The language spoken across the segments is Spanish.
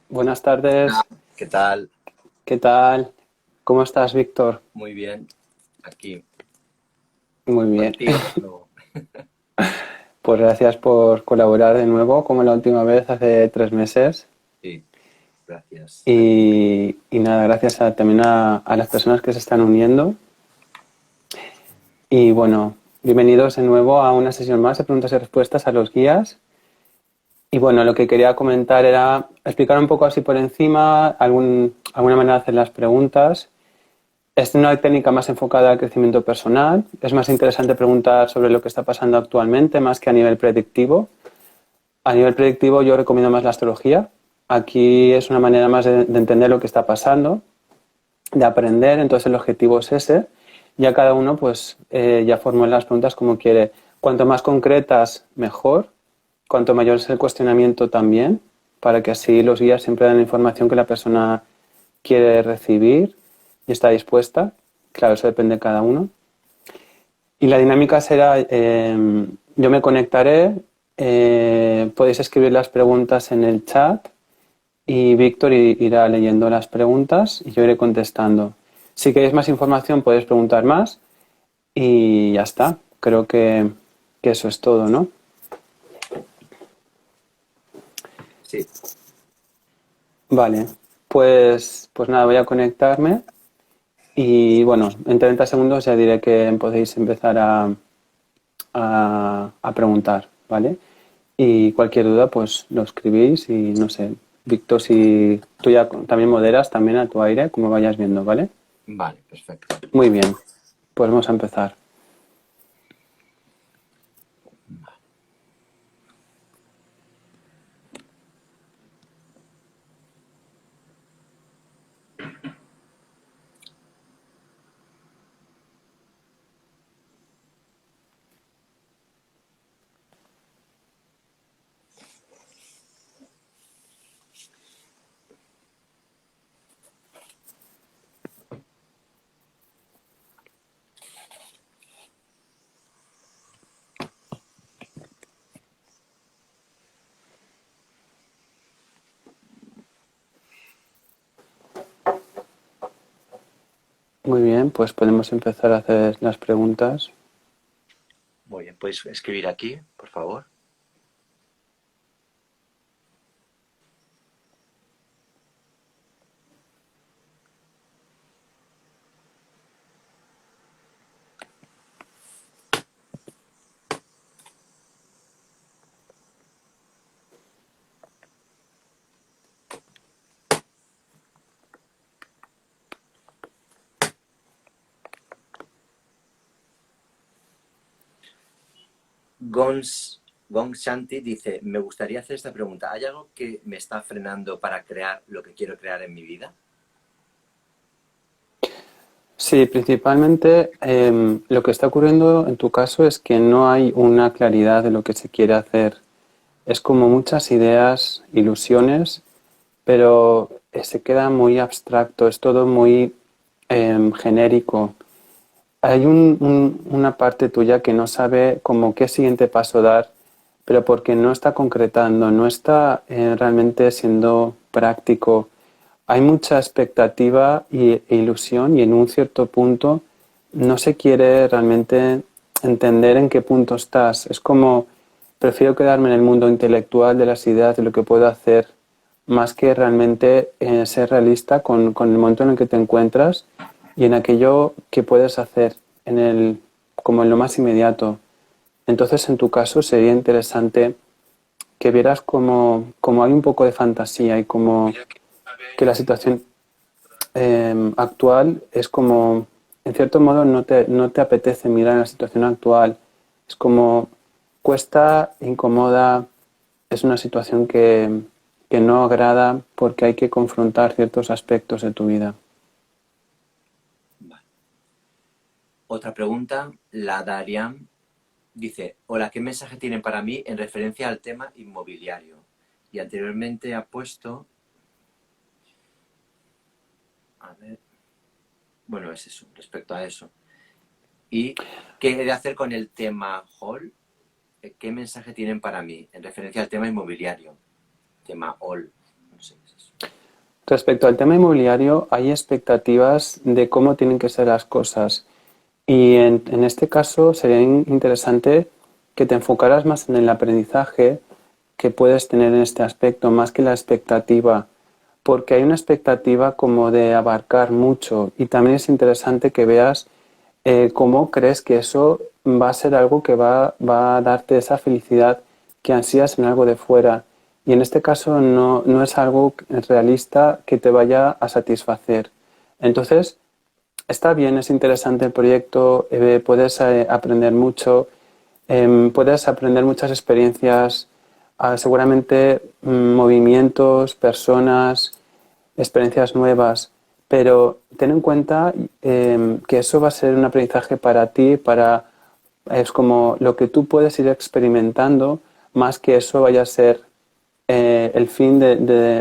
Buenas Hola, tardes, ¿qué tal? ¿qué tal? ¿Cómo estás, Víctor? Muy bien, aquí Muy bien. contigo de nuevo. Pues gracias por colaborar de nuevo, como la última vez hace 3 meses. Sí, gracias a ti. Y nada, gracias también a las personas que se están uniendo. Y bueno, bienvenidos de nuevo a una sesión más de preguntas y respuestas a los guías. Y bueno, lo que quería comentar era explicar un poco así por encima alguna manera de hacer las preguntas. Es una técnica más enfocada al crecimiento personal. Es más interesante preguntar sobre lo que está pasando actualmente más que a nivel predictivo. A nivel predictivo yo recomiendo más la astrología. Aquí es una manera más de entender lo que está pasando, de aprender, entonces el objetivo es ese. Ya cada uno pues ya formula las preguntas como quiere. Cuanto más concretas, mejor. Cuanto mayor es el cuestionamiento también, para que así los guías siempre den la información que la persona quiere recibir y está dispuesta. Claro, eso depende de cada uno. Y la dinámica será, yo me conectaré, podéis escribir las preguntas en el chat y Víctor irá leyendo las preguntas y yo iré contestando. Si queréis más información podéis preguntar más y ya está. Creo que eso es todo, ¿no? Sí, Vale, pues nada, voy a conectarme y bueno, en 30 segundos ya diré que podéis empezar a preguntar, ¿vale? Y cualquier duda, pues lo escribís y no sé, Víctor, si tú ya también moderas también a tu aire, como vayas viendo, ¿vale? vale, perfecto. Muy bien, pues vamos a empezar. Muy bien, pues podemos empezar a hacer las preguntas. Muy bien, ¿puedes escribir aquí, por favor? Gong Shanti dice, me gustaría hacer esta pregunta. ¿Hay algo que me está frenando para crear lo que quiero crear en mi vida? Sí, principalmente lo que está ocurriendo en tu caso es que no hay una claridad de lo que se quiere hacer. Es como muchas ideas, ilusiones, pero se queda muy abstracto, es todo muy genérico. Hay una parte tuya que no sabe como qué siguiente paso dar, pero porque no está concretando, no está realmente siendo práctico. Hay mucha expectativa e ilusión y en un cierto punto no se quiere realmente entender en qué punto estás. Es como, prefiero quedarme en el mundo intelectual de las ideas, de lo que puedo hacer, más que realmente ser realista con el momento en el que te encuentras y en aquello que puedes hacer como en lo más inmediato. Entonces, en tu caso, sería interesante que vieras como hay un poco de fantasía y como que la situación actual es como, en cierto modo, no te apetece mirar en la situación actual. Es como cuesta, incomoda, es una situación que no agrada porque hay que confrontar ciertos aspectos de tu vida. Vale. Otra pregunta, la Darian dice, hola, ¿qué mensaje tienen para mí en referencia al tema inmobiliario? Y anteriormente ha puesto, a ver, bueno, es eso, respecto a eso. ¿Y qué he de hacer con el tema Hall? ¿Qué mensaje tienen para mí en referencia al tema inmobiliario? tema all. No sé qué es eso. Respecto al tema inmobiliario, hay expectativas de cómo tienen que ser las cosas. Y en este caso sería interesante que te enfocaras más en el aprendizaje que puedes tener en este aspecto, más que la expectativa, porque hay una expectativa como de abarcar mucho y también es interesante que veas cómo crees que eso va a ser algo que va a darte esa felicidad que ansías en algo de fuera. Y en este caso no es algo realista que te vaya a satisfacer. Entonces, está bien, es interesante el proyecto, puedes aprender mucho, puedes aprender muchas experiencias, seguramente movimientos, personas, experiencias nuevas, pero ten en cuenta que eso va a ser un aprendizaje para ti, es como lo que tú puedes ir experimentando, más que eso vaya a ser el fin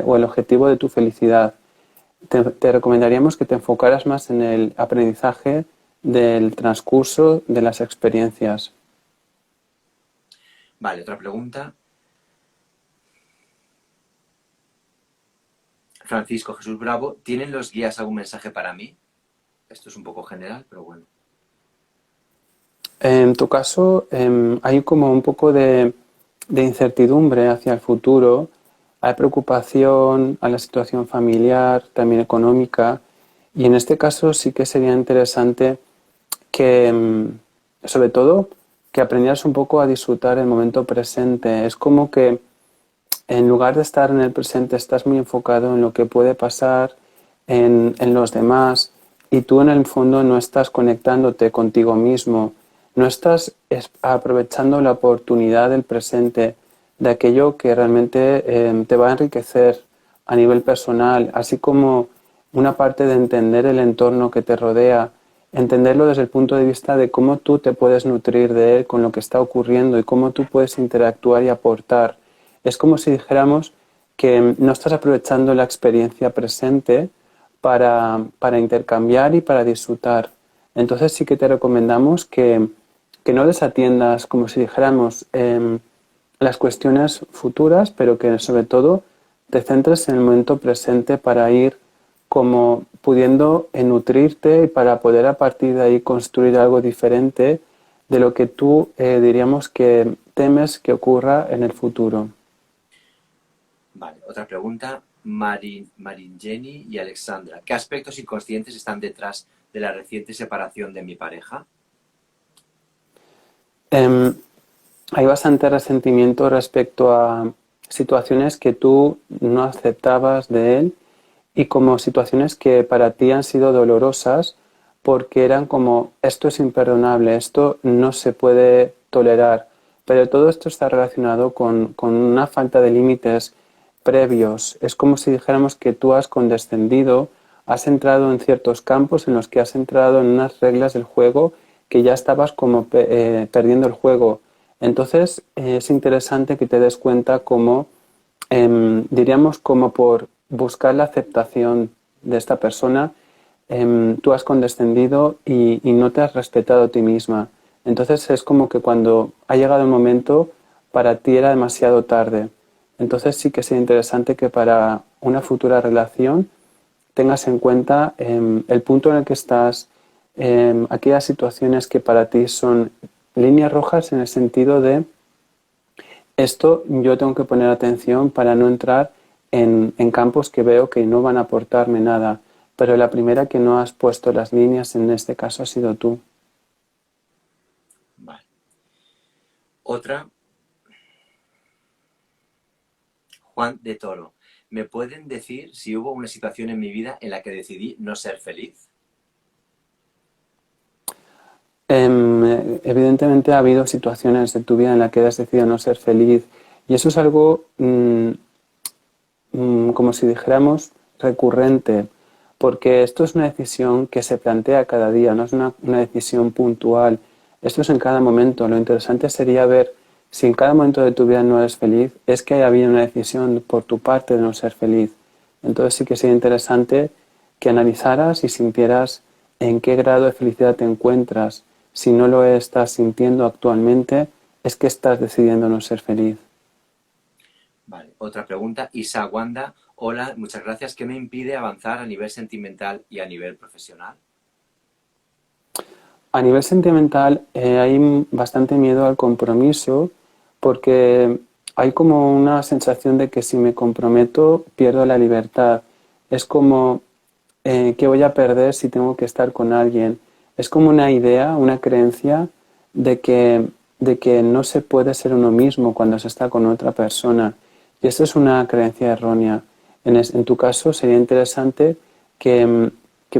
o el objetivo de tu felicidad. Te recomendaríamos que te enfocaras más en el aprendizaje del transcurso de las experiencias. Vale, otra pregunta. Francisco Jesús Bravo, ¿tienen los guías algún mensaje para mí? Esto es un poco general, pero bueno. En tu caso, hay como un poco de incertidumbre hacia el futuro, hay preocupación a la situación familiar, también económica, y en este caso sí que sería interesante que, sobre todo, que aprendieras un poco a disfrutar el momento presente. Es como que en lugar de estar en el presente, estás muy enfocado en lo que puede pasar en los demás y tú en el fondo no estás conectándote contigo mismo, no estás aprovechando la oportunidad del presente, de aquello que realmente te va a enriquecer a nivel personal, así como una parte de entender el entorno que te rodea, entenderlo desde el punto de vista de cómo tú te puedes nutrir de él con lo que está ocurriendo y cómo tú puedes interactuar y aportar. Es como si dijéramos que no estás aprovechando la experiencia presente para intercambiar y para disfrutar. Entonces sí que te recomendamos que no desatiendas, como si dijéramos, las cuestiones futuras, pero que sobre todo te centres en el momento presente para ir como pudiendo nutrirte y para poder a partir de ahí construir algo diferente de lo que tú diríamos que temes que ocurra en el futuro. Vale, otra pregunta. Maringeni y Alexandra, ¿qué aspectos inconscientes están detrás de la reciente separación de mi pareja? Em, Hay bastante resentimiento respecto a situaciones que tú no aceptabas de él y como situaciones que para ti han sido dolorosas porque eran como esto es imperdonable, esto no se puede tolerar, pero todo esto está relacionado con una falta de límites previos. Es como si dijéramos que tú has condescendido, has entrado en ciertos campos en los que has entrado en unas reglas del juego que ya estabas como perdiendo el juego. Entonces es interesante que te des cuenta cómo, diríamos, como por buscar la aceptación de esta persona, tú has condescendido y no te has respetado a ti misma. Entonces es como que cuando ha llegado el momento, para ti era demasiado tarde. Entonces sí que sería interesante que para una futura relación tengas en cuenta el punto en el que estás, aquellas situaciones que para ti son líneas rojas en el sentido de esto yo tengo que poner atención para no entrar en campos que veo que no van a aportarme nada. Pero la primera que no has puesto las líneas en este caso ha sido tú. Vale. Otra. Juan de Toro, ¿me pueden decir si hubo una situación en mi vida en la que decidí no ser feliz? Evidentemente ha habido situaciones de tu vida en las que has decidido no ser feliz y eso es algo como si dijéramos recurrente, porque esto es una decisión que se plantea cada día, no es una decisión puntual, esto es en cada momento. Lo interesante sería ver si en cada momento de tu vida no eres feliz, es que haya habido una decisión por tu parte de no ser feliz. Entonces sí que sería interesante que analizaras y sintieras en qué grado de felicidad te encuentras. Si no lo estás sintiendo actualmente, es que estás decidiendo no ser feliz. Vale, otra pregunta. Isa Wanda, hola, muchas gracias. ¿Qué me impide avanzar a nivel sentimental y a nivel profesional? A nivel sentimental hay bastante miedo al compromiso porque hay como una sensación de que si me comprometo pierdo la libertad. Es como ¿qué voy a perder si tengo que estar con alguien? Es como una idea, una creencia de que no se puede ser uno mismo cuando se está con otra persona. Y eso es una creencia errónea. En tu caso sería interesante que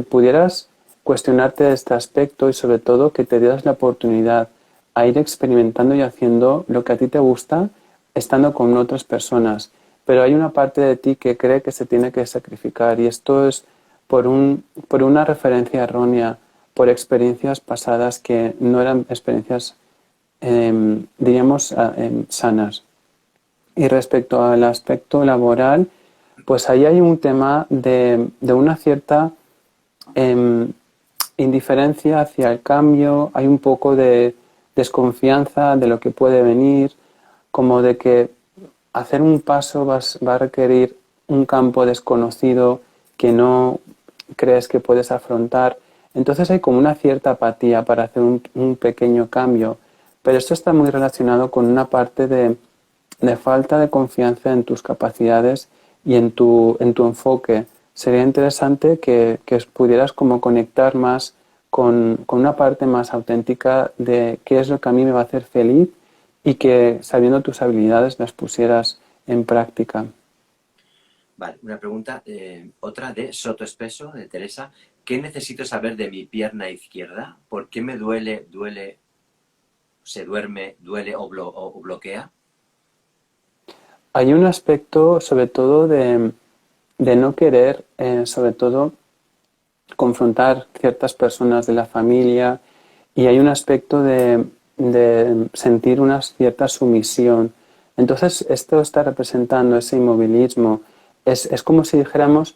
pudieras cuestionarte este aspecto y sobre todo que te dieras la oportunidad a ir experimentando y haciendo lo que a ti te gusta estando con otras personas. Pero hay una parte de ti que cree que se tiene que sacrificar y esto es por una referencia errónea, por experiencias pasadas que no eran experiencias, diríamos, sanas. Y respecto al aspecto laboral, pues ahí hay un tema de una cierta em, indiferencia hacia el cambio, hay un poco de desconfianza de lo que puede venir, como de que hacer un paso va a requerir un campo desconocido que no crees que puedes afrontar. Entonces hay como una cierta apatía para hacer un pequeño cambio, pero esto está muy relacionado con una parte de falta de confianza en tus capacidades y en tu enfoque. Sería interesante que pudieras como conectar más con una parte más auténtica de qué es lo que a mí me va a hacer feliz y que sabiendo tus habilidades las pusieras en práctica. Vale, una pregunta, otra de Soto Espeso, de Teresa. ¿Qué necesito saber de mi pierna izquierda? ¿Por qué me duele, se duerme, duele o bloquea? Hay un aspecto sobre todo de no querer, sobre todo, confrontar ciertas personas de la familia y hay un aspecto de sentir una cierta sumisión. Entonces, esto está representando ese inmovilismo. Es como si dijéramos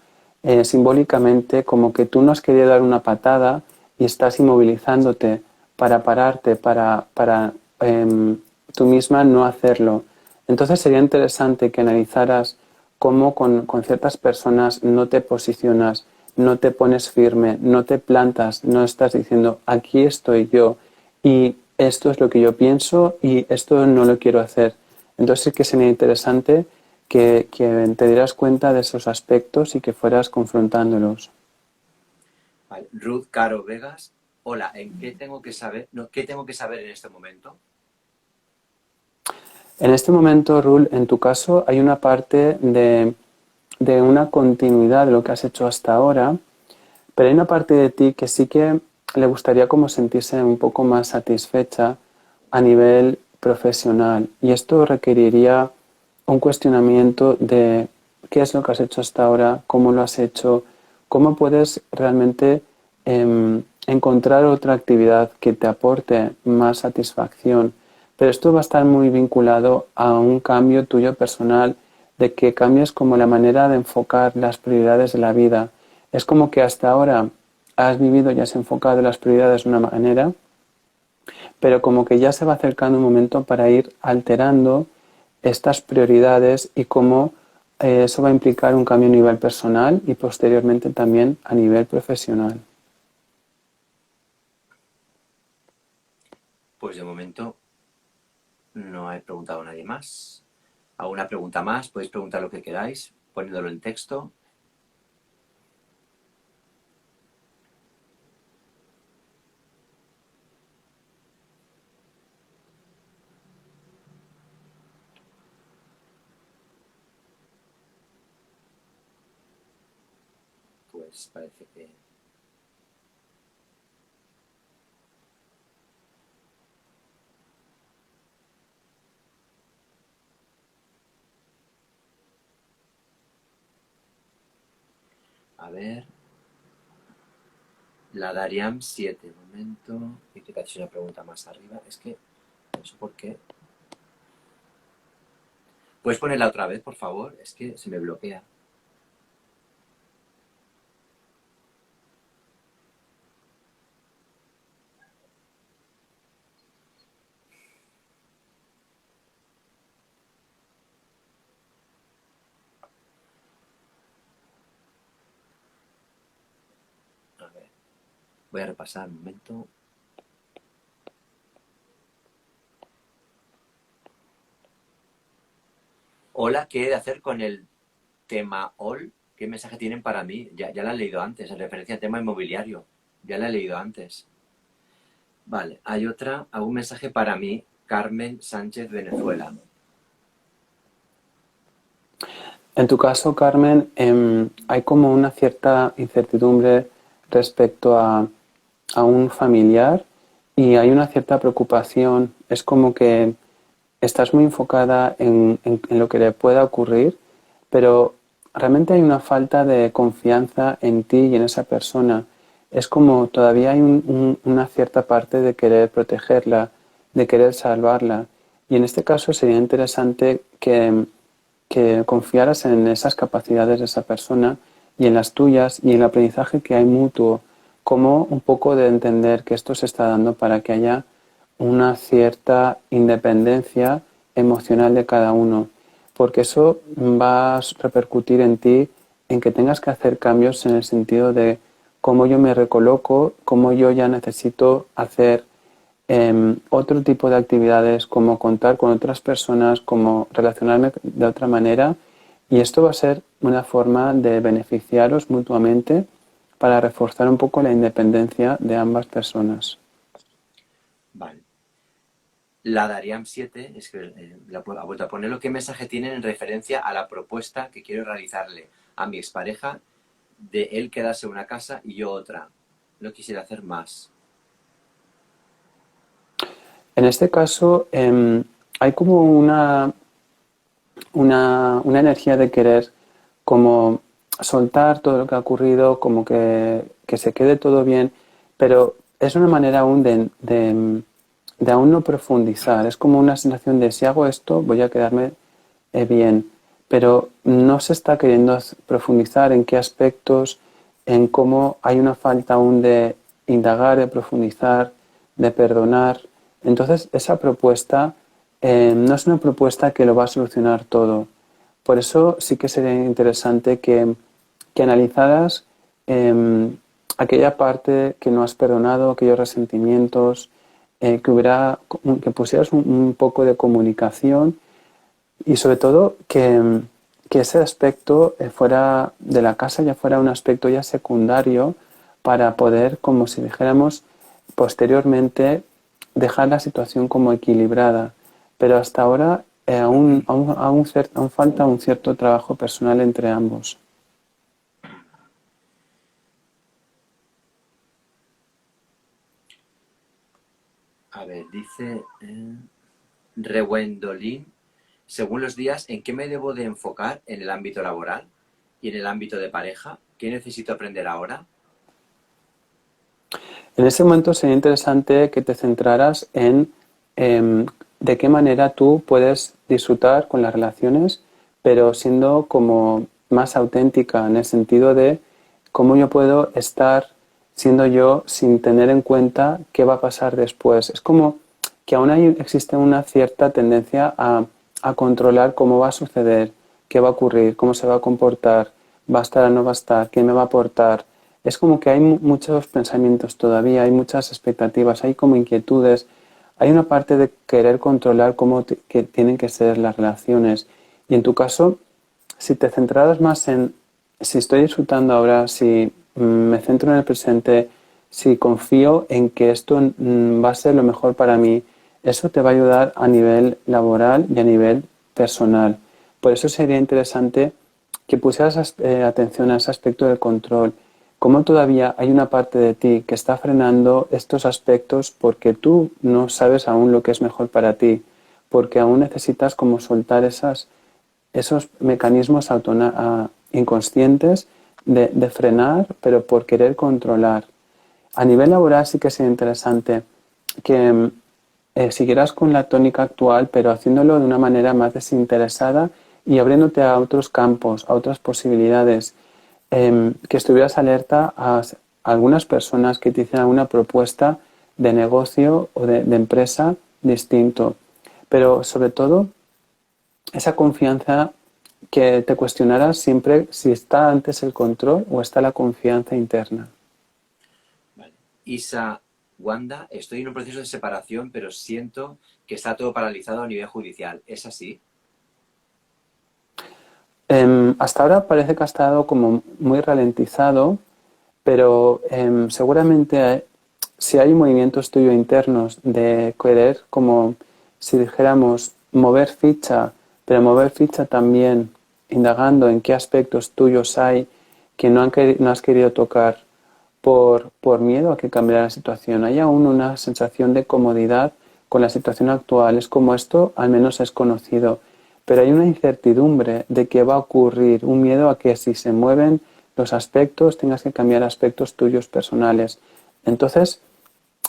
simbólicamente como que tú no has querido dar una patada y estás inmovilizándote para pararte, para tú misma no hacerlo. Entonces sería interesante que analizaras cómo con ciertas personas no te posicionas, no te pones firme, no te plantas, no estás diciendo aquí estoy yo y esto es lo que yo pienso y esto no lo quiero hacer. Entonces sí que sería interesante que te dieras cuenta de esos aspectos y que fueras confrontándolos. Vale. Ruth Caro Vegas, hola, ¿en qué tengo que saber, no, qué tengo que saber en este momento? En este momento, Rul, en tu caso hay una parte de una continuidad de lo que has hecho hasta ahora, pero hay una parte de ti que sí que le gustaría como sentirse un poco más satisfecha a nivel profesional. Y esto requeriría un cuestionamiento de qué es lo que has hecho hasta ahora, cómo lo has hecho, cómo puedes realmente encontrar otra actividad que te aporte más satisfacción. Pero esto va a estar muy vinculado a un cambio tuyo personal, de que cambies como la manera de enfocar las prioridades de la vida. Es como que hasta ahora has vivido y has enfocado las prioridades de una manera, pero como que ya se va acercando un momento para ir alterando estas prioridades y cómo eso va a implicar un cambio a nivel personal y posteriormente también a nivel profesional. Pues de momento no he preguntado a nadie más. ¿Alguna pregunta más? Podéis preguntar lo que queráis, poniéndolo en texto. Pues parece que... A ver, la Dariam 7, un momento. Y que te ha hecho una pregunta más arriba. Es que, no sé por qué. ¿Puedes ponerla otra vez, por favor? Es que se me bloquea. Voy a repasar un momento. Hola, ¿qué he de hacer con el tema all? ¿Qué mensaje tienen para mí? Ya la he leído antes, en referencia al tema inmobiliario. Ya la he leído antes. Vale, hay otra, algún mensaje para mí, Carmen Sánchez, Venezuela. En tu caso, Carmen, hay como una cierta incertidumbre respecto a un familiar y hay una cierta preocupación. Es como que estás muy enfocada en lo que le pueda ocurrir, pero realmente hay una falta de confianza en ti y en esa persona. Es como todavía hay una cierta parte de querer protegerla, de querer salvarla. Y en este caso sería interesante que confiaras en esas capacidades de esa persona y en las tuyas y en el aprendizaje que hay mutuo, como un poco de entender que esto se está dando para que haya una cierta independencia emocional de cada uno, porque eso va a repercutir en ti, en que tengas que hacer cambios en el sentido de cómo yo me recoloco, cómo yo ya necesito hacer otro tipo de actividades, como contar con otras personas, como relacionarme de otra manera, y esto va a ser una forma de beneficiaros mutuamente para reforzar un poco la independencia de ambas personas. Vale. La Dariam 7, es que ha vuelto a ponerlo. ¿Qué mensaje tienen en referencia a la propuesta que quiero realizarle a mi expareja de él quedarse en una casa y yo otra? No quisiera hacer más. En este caso, hay como una energía de querer como soltar todo lo que ha ocurrido, como que se quede todo bien, pero es una manera aún de aún no profundizar. Es como una sensación de si hago esto voy a quedarme bien, pero no se está queriendo profundizar en qué aspectos, en cómo hay una falta aún de indagar, de profundizar, de perdonar. Entonces, esa propuesta no es una propuesta que lo va a solucionar todo. Por eso sí que sería interesante que analizaras aquella parte que no has perdonado, aquellos resentimientos, que pusieras un poco de comunicación y sobre todo que ese aspecto fuera de la casa ya fuera un aspecto ya secundario para poder, como si dijéramos, posteriormente dejar la situación como equilibrada. Pero hasta ahora aún falta un cierto trabajo personal entre ambos. A ver, dice Rewendolin, según los días, ¿en qué me debo de enfocar en el ámbito laboral y en el ámbito de pareja? ¿Qué necesito aprender ahora? En ese momento sería interesante que te centraras en de qué manera tú puedes disfrutar con las relaciones, pero siendo como más auténtica en el sentido de cómo yo puedo estar siendo yo sin tener en cuenta qué va a pasar después. Es como que aún existe una cierta tendencia a controlar cómo va a suceder, qué va a ocurrir, cómo se va a comportar, va a estar o no va a estar, qué me va a aportar. Es como que hay muchos pensamientos todavía, hay muchas expectativas, hay como inquietudes, hay una parte de querer controlar cómo que tienen que ser las relaciones. Y en tu caso, si te centraras más en si estoy disfrutando ahora, si me centro en el presente, si confío en que esto va a ser lo mejor para mí, eso te va a ayudar a nivel laboral y a nivel personal. Por eso sería interesante que pusieras atención a ese aspecto del control. Cómo todavía hay una parte de ti que está frenando estos aspectos porque tú no sabes aún lo que es mejor para ti, porque aún necesitas como soltar esos mecanismos inconscientes de frenar, pero por querer controlar. A nivel laboral sí que sería interesante que siguieras con la tónica actual, pero haciéndolo de una manera más desinteresada y abriéndote a otros campos, a otras posibilidades, que estuvieras alerta a algunas personas que te hicieran una propuesta de negocio o de empresa distinto. Pero sobre todo, esa confianza que te cuestionarás siempre si está antes el control o está la confianza interna. Vale. Isa Wanda, estoy en un proceso de separación, pero siento que está todo paralizado a nivel judicial. ¿Es así? Hasta ahora parece que ha estado como muy ralentizado, pero seguramente si hay movimientos tuyos internos de querer, como si dijéramos, mover ficha, pero mover ficha también indagando en qué aspectos tuyos hay que no has querido tocar por miedo a que cambiara la situación. Hay aún una sensación de comodidad con la situación actual. Es como esto, al menos es conocido. Pero hay una incertidumbre de qué va a ocurrir, un miedo a que si se mueven los aspectos tengas que cambiar aspectos tuyos personales. Entonces,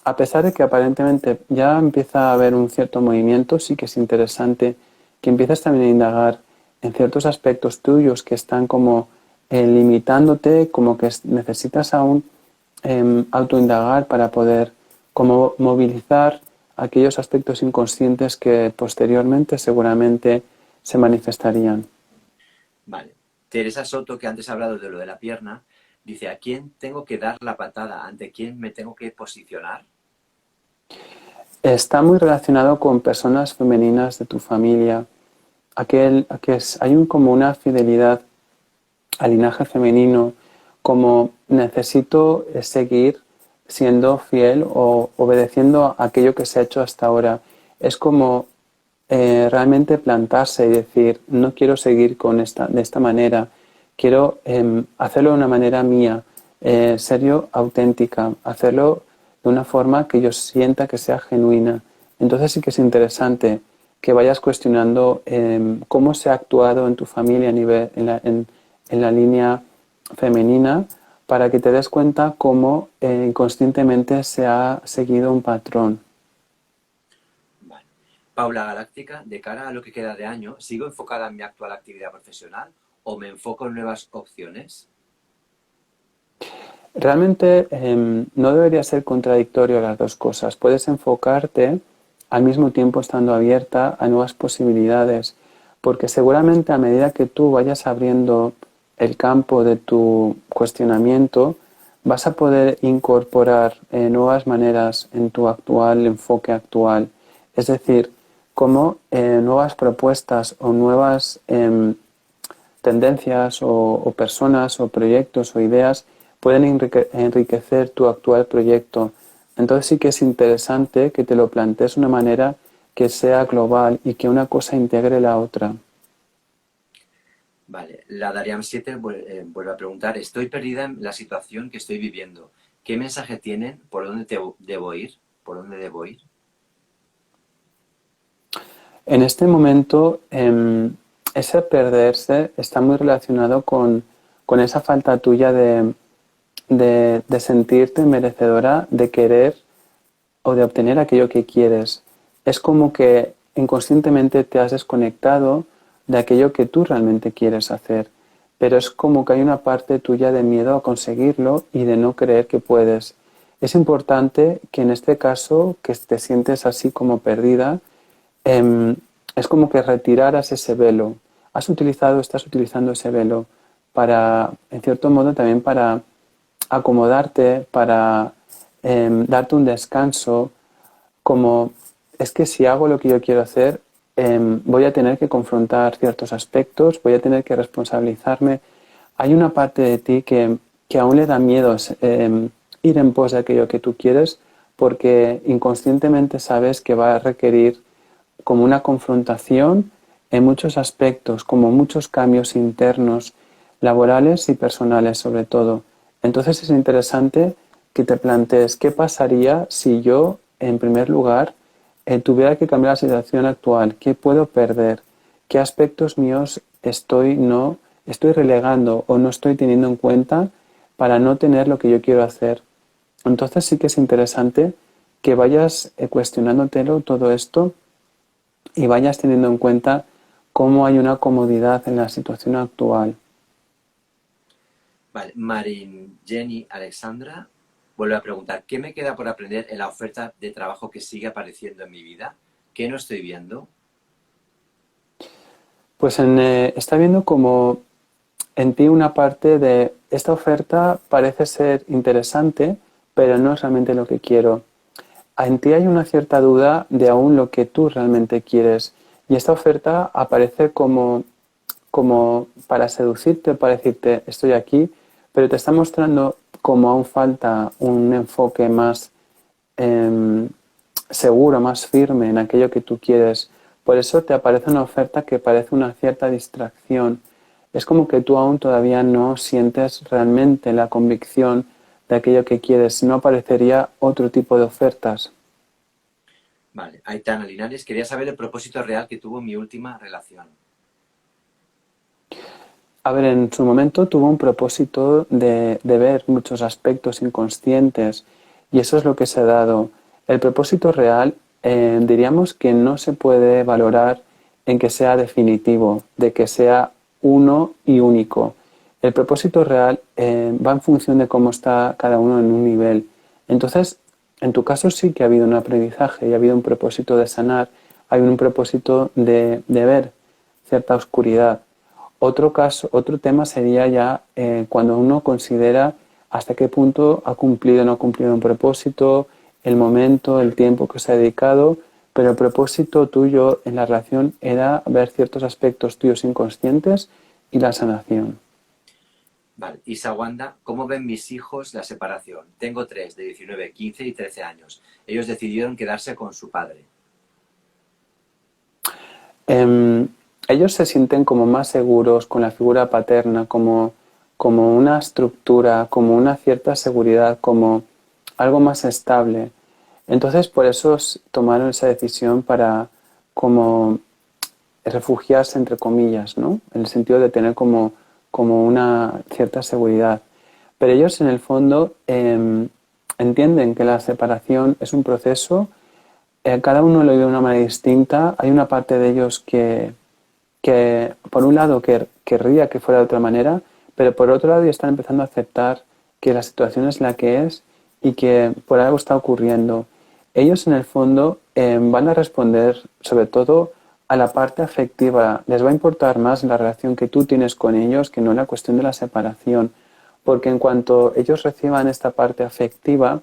a pesar de que aparentemente ya empieza a haber un cierto movimiento, sí que es interesante que empieces también a indagar en ciertos aspectos tuyos que están como limitándote, como que necesitas aún autoindagar para poder como movilizar aquellos aspectos inconscientes que posteriormente seguramente se manifestarían. Vale. Teresa Soto, que antes ha hablado de lo de la pierna, dice, ¿a quién tengo que dar la patada? ¿Ante quién me tengo que posicionar? Está muy relacionado con personas femeninas de tu familia, hay como una fidelidad al linaje femenino, como necesito seguir siendo fiel o obedeciendo a aquello que se ha hecho hasta ahora. Es como realmente plantarse y decir, no quiero seguir de esta manera, quiero hacerlo de una manera mía, serio, auténtica, hacerlo de una forma que yo sienta que sea genuina. Entonces sí que es interesante que vayas cuestionando cómo se ha actuado en tu familia a nivel, en la línea femenina para que te des cuenta cómo inconscientemente se ha seguido un patrón. Vale. Paula Galáctica, de cara a lo que queda de año, ¿sigo enfocada en mi actual actividad profesional o me enfoco en nuevas opciones? Realmente no debería ser contradictorio las dos cosas. Puedes enfocarte al mismo tiempo estando abierta a nuevas posibilidades, porque seguramente a medida que tú vayas abriendo el campo de tu cuestionamiento, vas a poder incorporar nuevas maneras en tu actual enfoque actual. Es decir, como nuevas propuestas o nuevas tendencias o personas o proyectos o ideas pueden enriquecer tu actual proyecto. Entonces sí que es interesante que te lo plantees de una manera que sea global y que una cosa integre la otra. Vale, la Dariam 7 vuelve a preguntar, estoy perdida en la situación que estoy viviendo. ¿Qué mensaje tienen? ¿Por dónde debo ir? ¿Por dónde debo ir? En este momento, ese perderse está muy relacionado con esa falta tuya de sentirte merecedora de querer o de obtener aquello que quieres. Es como que inconscientemente te has desconectado de aquello que tú realmente quieres hacer, pero es como que hay una parte tuya de miedo a conseguirlo y de no creer que puedes. Es importante que en este caso, que te sientes así como perdida, em, es como que retiraras ese velo. Estás utilizando ese velo para, en cierto modo, también para acomodarte, para darte un descanso, como es que si hago lo que yo quiero hacer, voy a tener que confrontar ciertos aspectos, voy a tener que responsabilizarme. Hay una parte de ti que aún le da miedo ir en pos de aquello que tú quieres porque inconscientemente sabes que va a requerir como una confrontación en muchos aspectos, como muchos cambios internos, laborales y personales sobre todo. Entonces es interesante que te plantees qué pasaría si yo, en primer lugar, tuviera que cambiar la situación actual, qué puedo perder, qué aspectos míos no estoy relegando o no estoy teniendo en cuenta para no tener lo que yo quiero hacer. Entonces sí que es interesante que vayas cuestionándotelo todo esto y vayas teniendo en cuenta cómo hay una comodidad en la situación actual. Vale, Marin Jenny Alexandra vuelve a preguntar, ¿qué me queda por aprender en la oferta de trabajo que sigue apareciendo en mi vida? ¿Qué no estoy viendo? Pues está viendo como en ti una parte de esta oferta parece ser interesante, pero no es realmente lo que quiero. En ti hay una cierta duda de aún lo que tú realmente quieres. Y esta oferta aparece como para seducirte, para decirte, estoy aquí, pero te está mostrando como aún falta un enfoque más eh, seguro, más firme en aquello que tú quieres. Por eso te aparece una oferta que parece una cierta distracción. Es como que tú aún todavía no sientes realmente la convicción de aquello que quieres, si no aparecería otro tipo de ofertas. Vale, Aitana Linares, quería saber el propósito real que tuvo mi última relación. A ver, en su momento tuvo un propósito de ver muchos aspectos inconscientes y eso es lo que se ha dado. El propósito real diríamos que no se puede valorar en que sea definitivo, de que sea uno y único. El propósito real va en función de cómo está cada uno en un nivel. Entonces, en tu caso sí que ha habido un aprendizaje y ha habido un propósito de sanar, hay un propósito de ver cierta oscuridad. Otro caso, otro tema sería ya cuando uno considera hasta qué punto ha cumplido o no ha cumplido un propósito, el momento, el tiempo que se ha dedicado, pero el propósito tuyo en la relación era ver ciertos aspectos tuyos inconscientes y la sanación. Vale, Isa Wanda, ¿cómo ven mis hijos la separación? Tengo tres, de 19, 15 y 13 años. Ellos decidieron quedarse con su padre. Em, Ellos se sienten como más seguros con la figura paterna, como una estructura, como una cierta seguridad, como algo más estable. Entonces, por eso tomaron esa decisión para como refugiarse, entre comillas, ¿no? En el sentido de tener como una cierta seguridad. Pero ellos, en el fondo, entienden que la separación es un proceso, cada uno lo vive de una manera distinta. Hay una parte de ellos que por un lado, querría que fuera de otra manera, pero por otro lado ya están empezando a aceptar que la situación es la que es y que por algo está ocurriendo. Ellos en el fondo van a responder sobre todo a la parte afectiva. Les va a importar más la relación que tú tienes con ellos que no la cuestión de la separación. Porque en cuanto ellos reciban esta parte afectiva,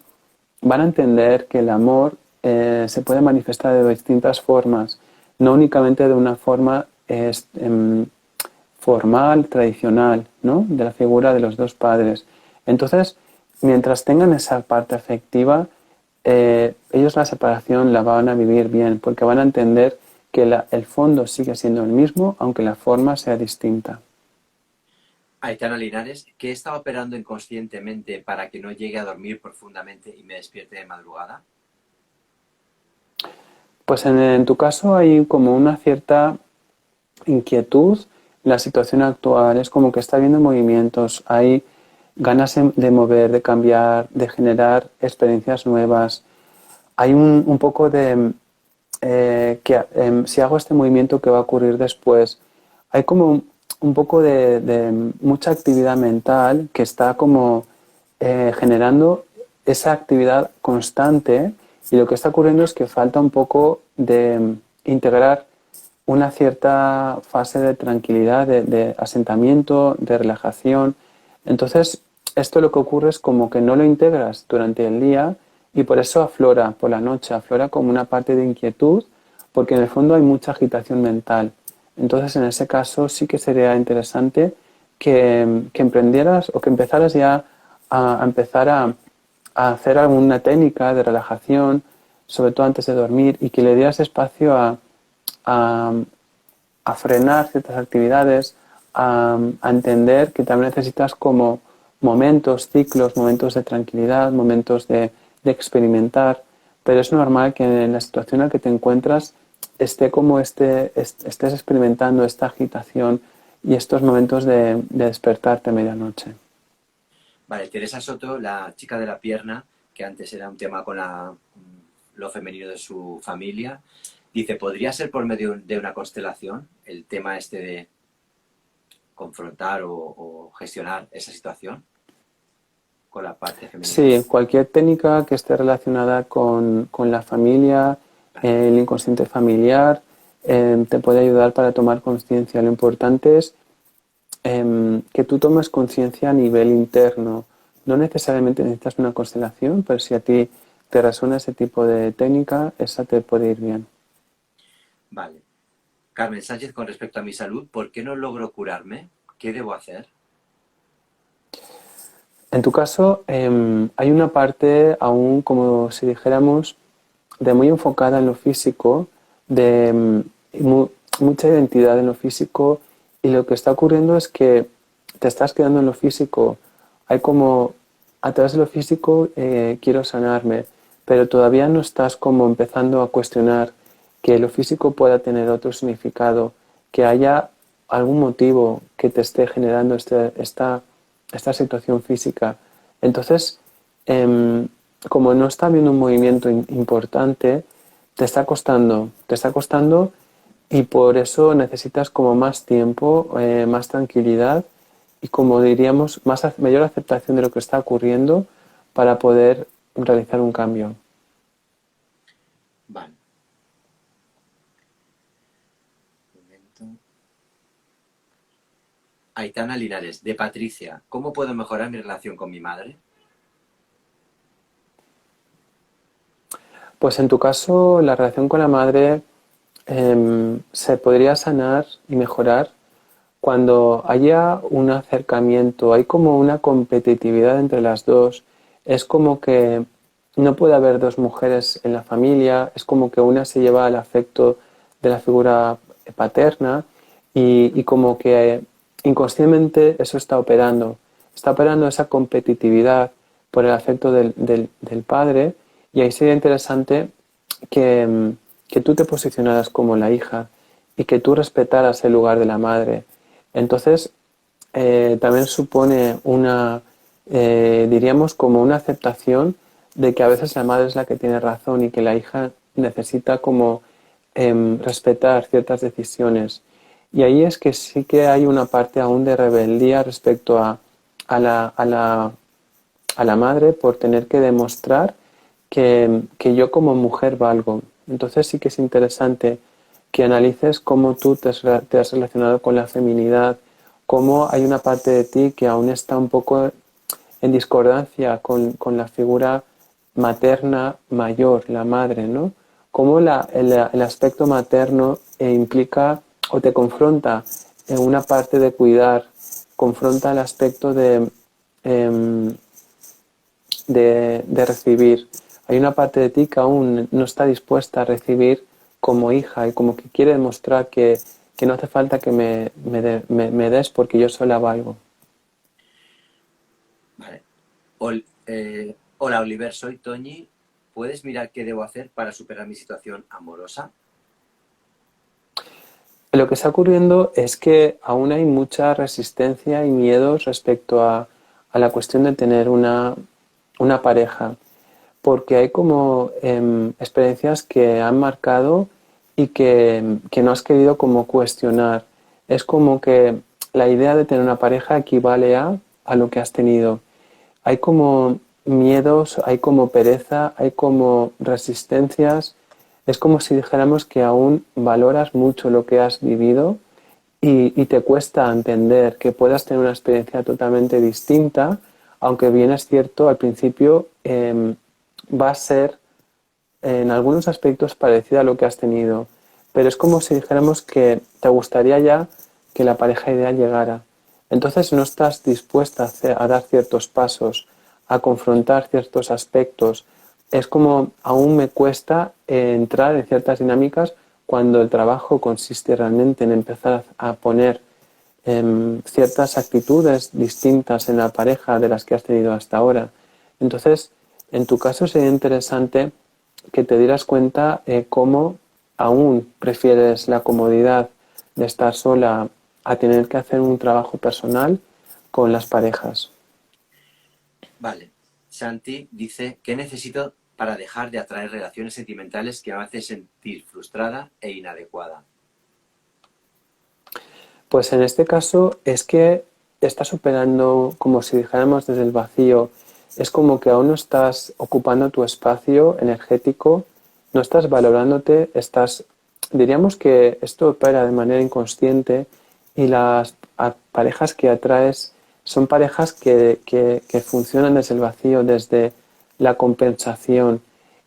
van a entender que el amor se puede manifestar de distintas formas, no únicamente de una forma formal, tradicional, ¿no? De la figura de los dos padres. Entonces, mientras tengan esa parte afectiva, ellos la separación la van a vivir bien, porque van a entender que el fondo sigue siendo el mismo, aunque la forma sea distinta. Aitana Linares, ¿qué estaba operando inconscientemente para que no llegue a dormir profundamente y me despierte de madrugada? Pues en tu caso hay como una cierta inquietud. La situación actual es como que está habiendo movimientos, hay ganas de mover, de cambiar, de generar experiencias nuevas. Hay un poco de si hago este movimiento, ¿qué va a ocurrir después? Hay como un poco de mucha actividad mental que está como generando esa actividad constante, y lo que está ocurriendo es que falta un poco de integrar una cierta fase de tranquilidad, de asentamiento, de relajación. Entonces, esto lo que ocurre es como que no lo integras durante el día y por eso aflora por la noche, aflora como una parte de inquietud, porque en el fondo hay mucha agitación mental. Entonces, en ese caso sí que sería interesante que emprendieras o que empezaras ya a empezar a hacer alguna técnica de relajación, sobre todo antes de dormir, y que le dieras espacio a, a frenar ciertas actividades, a entender que también necesitas como momentos, ciclos, momentos de tranquilidad, momentos de experimentar, pero es normal que en la situación en la que te encuentras esté como estés experimentando esta agitación y estos momentos de despertarte a medianoche. Vale, Teresa Soto, la chica de la pierna, que antes era un tema con lo femenino de su familia, dice, ¿podría ser por medio de una constelación el tema este de confrontar o gestionar esa situación con la parte femenina? Sí, cualquier técnica que esté relacionada con la familia, Vale, el inconsciente familiar, te puede ayudar para tomar conciencia. Lo importante es que tú tomes conciencia a nivel interno, No necesariamente necesitas una constelación, pero si a ti te resuena ese tipo de técnica, esa te puede ir bien. Vale. Carmen Sánchez, con respecto a mi salud, ¿por qué no logro curarme? ¿Qué debo hacer? En tu caso, hay una parte aún, como si dijéramos, de muy enfocada en lo físico, de mucha identidad en lo físico, y lo que está ocurriendo es que te estás quedando en lo físico. Hay como, a través de lo físico quiero sanarme, pero todavía no estás como empezando a cuestionar que lo físico pueda tener otro significado, que haya algún motivo que te esté generando esta situación física. Entonces, como no está habiendo un movimiento importante, te está costando y por eso necesitas como más tiempo, más tranquilidad y como diríamos, mayor aceptación de lo que está ocurriendo para poder realizar un cambio. Vale. Un momento. Aitana Linares, de Patricia, ¿cómo puedo mejorar mi relación con mi madre? Pues en tu caso, la relación con la madre se podría sanar y mejorar cuando haya un acercamiento, hay como una competitividad entre las dos. Es como que no puede haber dos mujeres en la familia, es como que una se lleva el afecto de la figura paterna y como que inconscientemente eso está operando esa competitividad por el afecto del padre y ahí sería interesante que tú te posicionaras como la hija y que tú respetaras el lugar de la madre. Entonces, también supone diríamos, como una aceptación de que a veces la madre es la que tiene razón y que la hija necesita como respetar ciertas decisiones. Y ahí es que sí que hay una parte aún de rebeldía respecto a la, a la, a la madre por tener que demostrar que yo como mujer valgo. Entonces sí que es interesante que analices cómo tú te has relacionado con la feminidad, cómo hay una parte de ti que aún está un poco en discordancia con la figura materna mayor, la madre, ¿no? Cómo el aspecto materno implica o te confronta en una parte de cuidar, confronta el aspecto em, de recibir. Hay una parte de ti que aún no está dispuesta a recibir como hija y como que quiere demostrar que no hace falta que me des porque yo sola valgo. Vale. Hola Oliver, soy Toñi. ¿Puedes mirar qué debo hacer para superar mi situación amorosa? Lo que está ocurriendo es que aún hay mucha resistencia y miedos respecto a la cuestión de tener una pareja, porque hay como experiencias que han marcado y que no has querido como cuestionar. Es como que la idea de tener una pareja equivale a lo que has tenido. Hay como miedos, hay como pereza, hay como resistencias. Es como si dijéramos que aún valoras mucho lo que has vivido y te cuesta entender que puedas tener una experiencia totalmente distinta, aunque bien es cierto, al principio va a ser en algunos aspectos parecida a lo que has tenido, pero es como si dijéramos que te gustaría ya que la pareja ideal llegara. Entonces no estás dispuesta a dar ciertos pasos, a confrontar ciertos aspectos. Es como aún me cuesta entrar en ciertas dinámicas cuando el trabajo consiste realmente en empezar a poner ciertas actitudes distintas en la pareja de las que has tenido hasta ahora. Entonces, en tu caso sería interesante que te dieras cuenta cómo aún prefieres la comodidad de estar sola a tener que hacer un trabajo personal con las parejas. Vale. Santi dice, ¿qué necesito para dejar de atraer relaciones sentimentales que me hacen sentir frustrada e inadecuada? Pues en este caso es que estás operando como si dijéramos desde el vacío. Es como que aún no estás ocupando tu espacio energético, no estás valorándote, diríamos que esto opera de manera inconsciente y las parejas que atraes son parejas que funcionan desde el vacío, desde la compensación.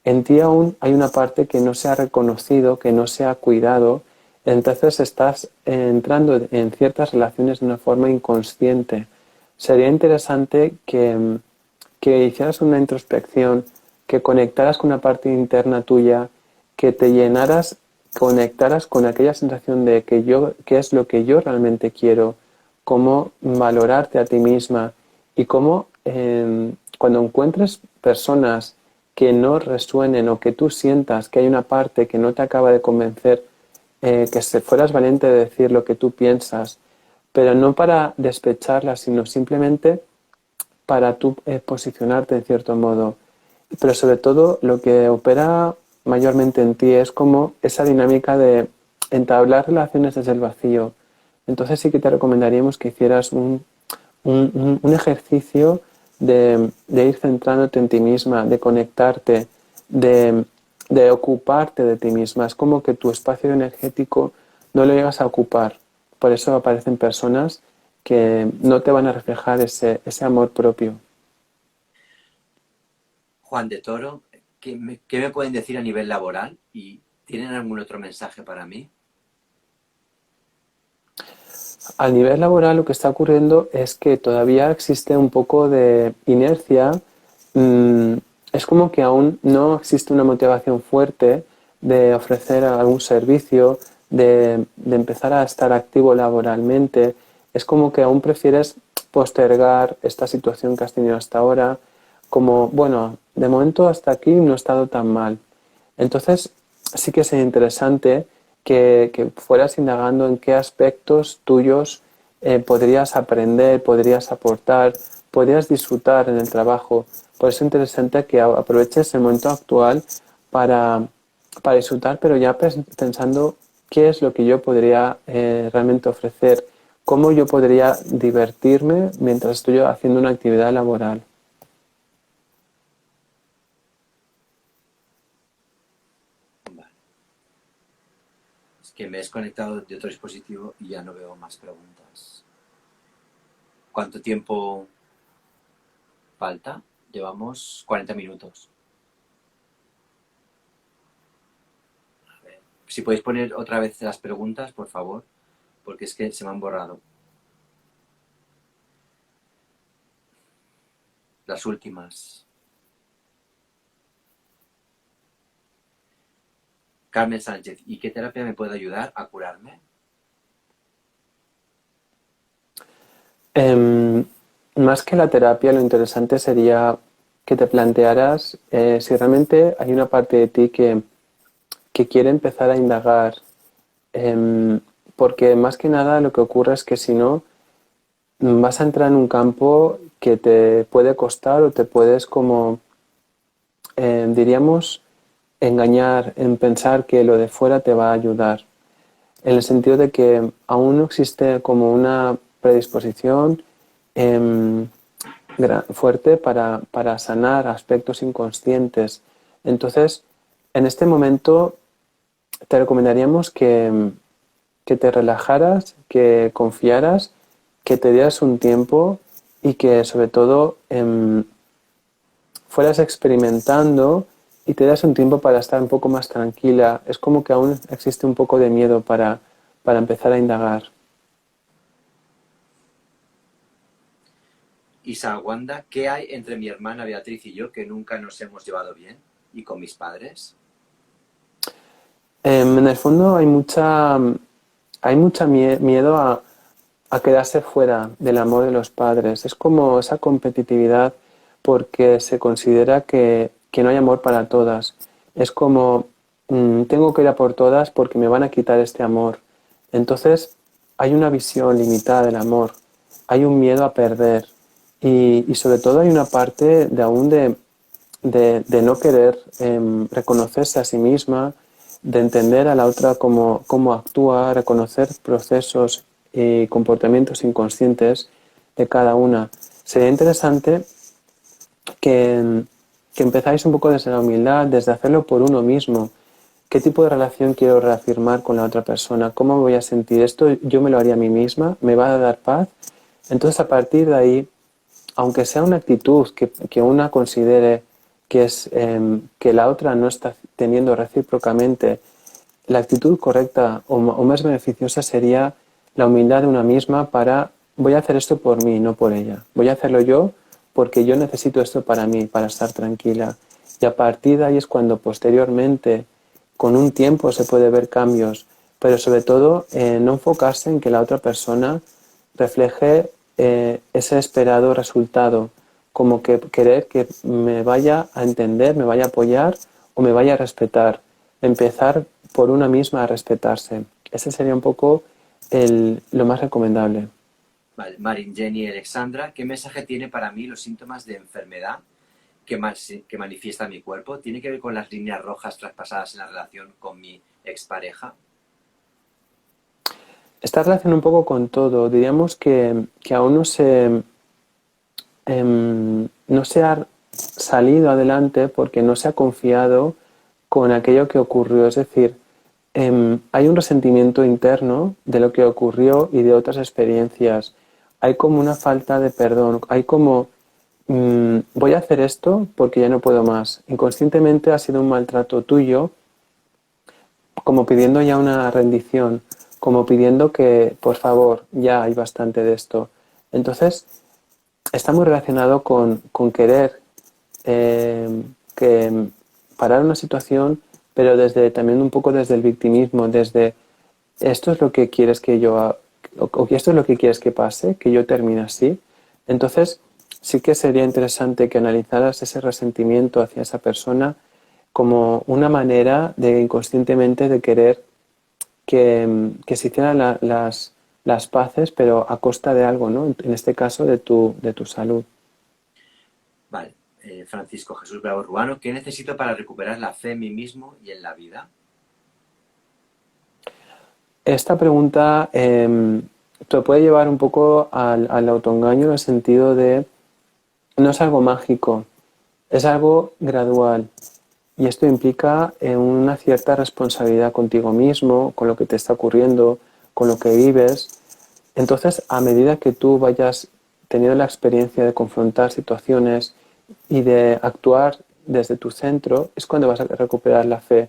En ti aún hay una parte que no se ha reconocido, que no se ha cuidado, entonces estás entrando en ciertas relaciones de una forma inconsciente. Sería interesante que hicieras una introspección, que conectaras con una parte interna tuya, que te llenaras, conectaras con aquella sensación de que qué es lo que yo realmente quiero, cómo valorarte a ti misma y cómo cuando encuentres personas que no resuenen o que tú sientas que hay una parte que no te acaba de convencer, que se fueras valiente de decir lo que tú piensas, pero no para despecharla, sino simplemente para tú posicionarte en cierto modo. Pero sobre todo lo que opera mayormente en ti es como esa dinámica de entablar relaciones desde el vacío. Entonces sí que te recomendaríamos que hicieras un ejercicio de ir centrándote en ti misma, de conectarte, de, de ocuparte de ti misma. Es como que tu espacio energético no lo llegas a ocupar. Por eso aparecen personas que no te van a reflejar ese amor propio. Juan de Toro, qué me pueden decir a nivel laboral? ¿Y tienen algún otro mensaje para mí? A nivel laboral lo que está ocurriendo es que todavía existe un poco de inercia. Mm, es como que aún no existe una motivación fuerte de ofrecer algún servicio, de empezar a estar activo laboralmente. Es como que aún prefieres postergar esta situación que has tenido hasta ahora, como, bueno, de momento hasta aquí no he estado tan mal. Entonces, sí que sería interesante que fueras indagando en qué aspectos tuyos podrías aprender, podrías aportar, podrías disfrutar en el trabajo. Por eso es interesante que aproveches el momento actual para, para disfrutar, pero ya pensando qué es lo que yo podría realmente ofrecer, cómo yo podría divertirme mientras estoy haciendo una actividad laboral. Vale. Es que me he desconectado de otro dispositivo y ya no veo más preguntas. ¿Cuánto tiempo falta? Llevamos 40 minutos. A ver, si podéis poner otra vez las preguntas, por favor, porque es que se me han borrado. Las últimas. Carmen Sánchez, ¿y qué terapia me puede ayudar a curarme? Em, Más que la terapia, lo interesante sería que te plantearas si realmente hay una parte de ti que quiere empezar a indagar, porque más que nada lo que ocurre es que si no, vas a entrar en un campo que te puede costar o te puedes como, diríamos, engañar en pensar que lo de fuera te va a ayudar, en el sentido de que aún no existe como una predisposición fuerte para sanar aspectos inconscientes. Entonces, en este momento te recomendaríamos que te relajaras, que confiaras, que te dieras un tiempo y que sobre todo fueras experimentando y te das un tiempo para estar un poco más tranquila. Es como que aún existe un poco de miedo para empezar a indagar. Isa Wanda, ¿qué hay entre mi hermana Beatriz y yo que nunca nos hemos llevado bien? ¿Y con mis padres? En el fondo hay mucha miedo a quedarse fuera del amor de los padres. Es como esa competitividad porque se considera que no hay amor para todas. Es como tengo que ir a por todas porque me van a quitar este amor. Entonces hay una visión limitada del amor, hay un miedo a perder y sobre todo hay una parte de aún de no querer reconocerse a sí misma, de entender a la otra cómo actúa, reconocer procesos y comportamientos inconscientes de cada una. Sería interesante que, que empezáis un poco desde la humildad, desde hacerlo por uno mismo. ¿Qué tipo de relación quiero reafirmar con la otra persona? ¿Cómo me voy a sentir? ¿Esto yo me lo haría a mí misma? ¿Me va a dar paz? Entonces, a partir de ahí, aunque sea una actitud que una considere que es que la otra no está teniendo recíprocamente, la actitud correcta o más beneficiosa sería la humildad de una misma para voy a hacer esto por mí, no por ella. Voy a hacerlo yo porque yo necesito esto para mí, para estar tranquila. Y a partir de ahí es cuando posteriormente, con un tiempo, se puede ver cambios, pero sobre todo no enfocarse en que la otra persona refleje ese esperado resultado, como que querer que me vaya a entender, me vaya a apoyar o me vaya a respetar. Empezar por una misma a respetarse. Ese sería un poco lo más recomendable. Vale, Marin, Jenny y Alexandra, ¿qué mensaje tiene para mí los síntomas de enfermedad que manifiesta mi cuerpo? ¿Tiene que ver con las líneas rojas traspasadas en la relación con mi expareja? Está relacionado un poco con todo. Diríamos que aún no se ha salido adelante porque no se ha confiado con aquello que ocurrió. Es decir, hay un resentimiento interno de lo que ocurrió y de otras experiencias. Hay como una falta de perdón. Hay como, voy a hacer esto porque ya no puedo más. Inconscientemente ha sido un maltrato tuyo, como pidiendo ya una rendición, como pidiendo que, por favor, ya hay bastante de esto. Entonces, está muy relacionado con querer que parar una situación, pero desde también un poco desde el victimismo, desde esto es lo que quieres que yo o esto es lo que quieres que pase, que yo termine así. Entonces, sí que sería interesante que analizaras ese resentimiento hacia esa persona como una manera de inconscientemente de querer que se hicieran las paces, pero a costa de algo, ¿no? En este caso de tu salud. Vale, Francisco Jesús Bravo Ruano, ¿qué necesito para recuperar la fe en mí mismo y en la vida? Esta pregunta te puede llevar un poco al autoengaño en el sentido de no es algo mágico, es algo gradual. Y esto implica una cierta responsabilidad contigo mismo, con lo que te está ocurriendo, con lo que vives. Entonces, a medida que tú vayas teniendo la experiencia de confrontar situaciones y de actuar desde tu centro, es cuando vas a recuperar la fe.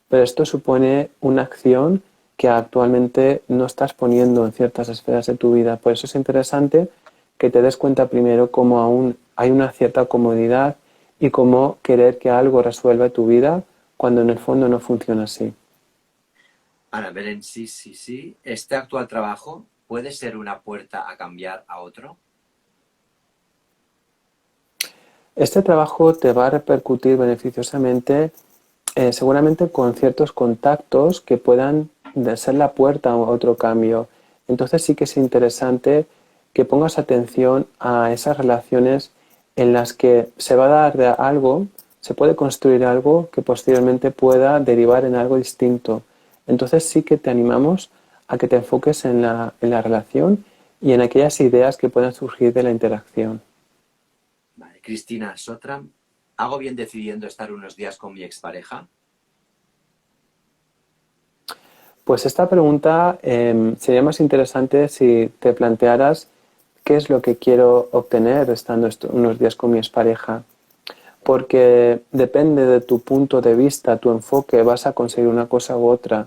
Pero esto supone una acción que actualmente no estás poniendo en ciertas esferas de tu vida. Por eso es interesante que te des cuenta primero cómo aún hay una cierta comodidad y cómo querer que algo resuelva tu vida cuando en el fondo no funciona así. Ana Belén, sí, sí, sí. ¿Este actual trabajo puede ser una puerta a cambiar a otro? Este trabajo te va a repercutir beneficiosamente seguramente con ciertos contactos que puedan ser la puerta a otro cambio. Entonces sí que es interesante que pongas atención a esas relaciones en las que se va a dar de algo, se puede construir algo que posteriormente pueda derivar en algo distinto. Entonces sí que te animamos a que te enfoques en la relación y en aquellas ideas que puedan surgir de la interacción. Vale, Cristina Sotram, ¿hago bien decidiendo estar unos días con mi expareja? Pues esta pregunta sería más interesante si te plantearas qué es lo que quiero obtener estando unos días con mi expareja, porque depende de tu punto de vista, tu enfoque, vas a conseguir una cosa u otra.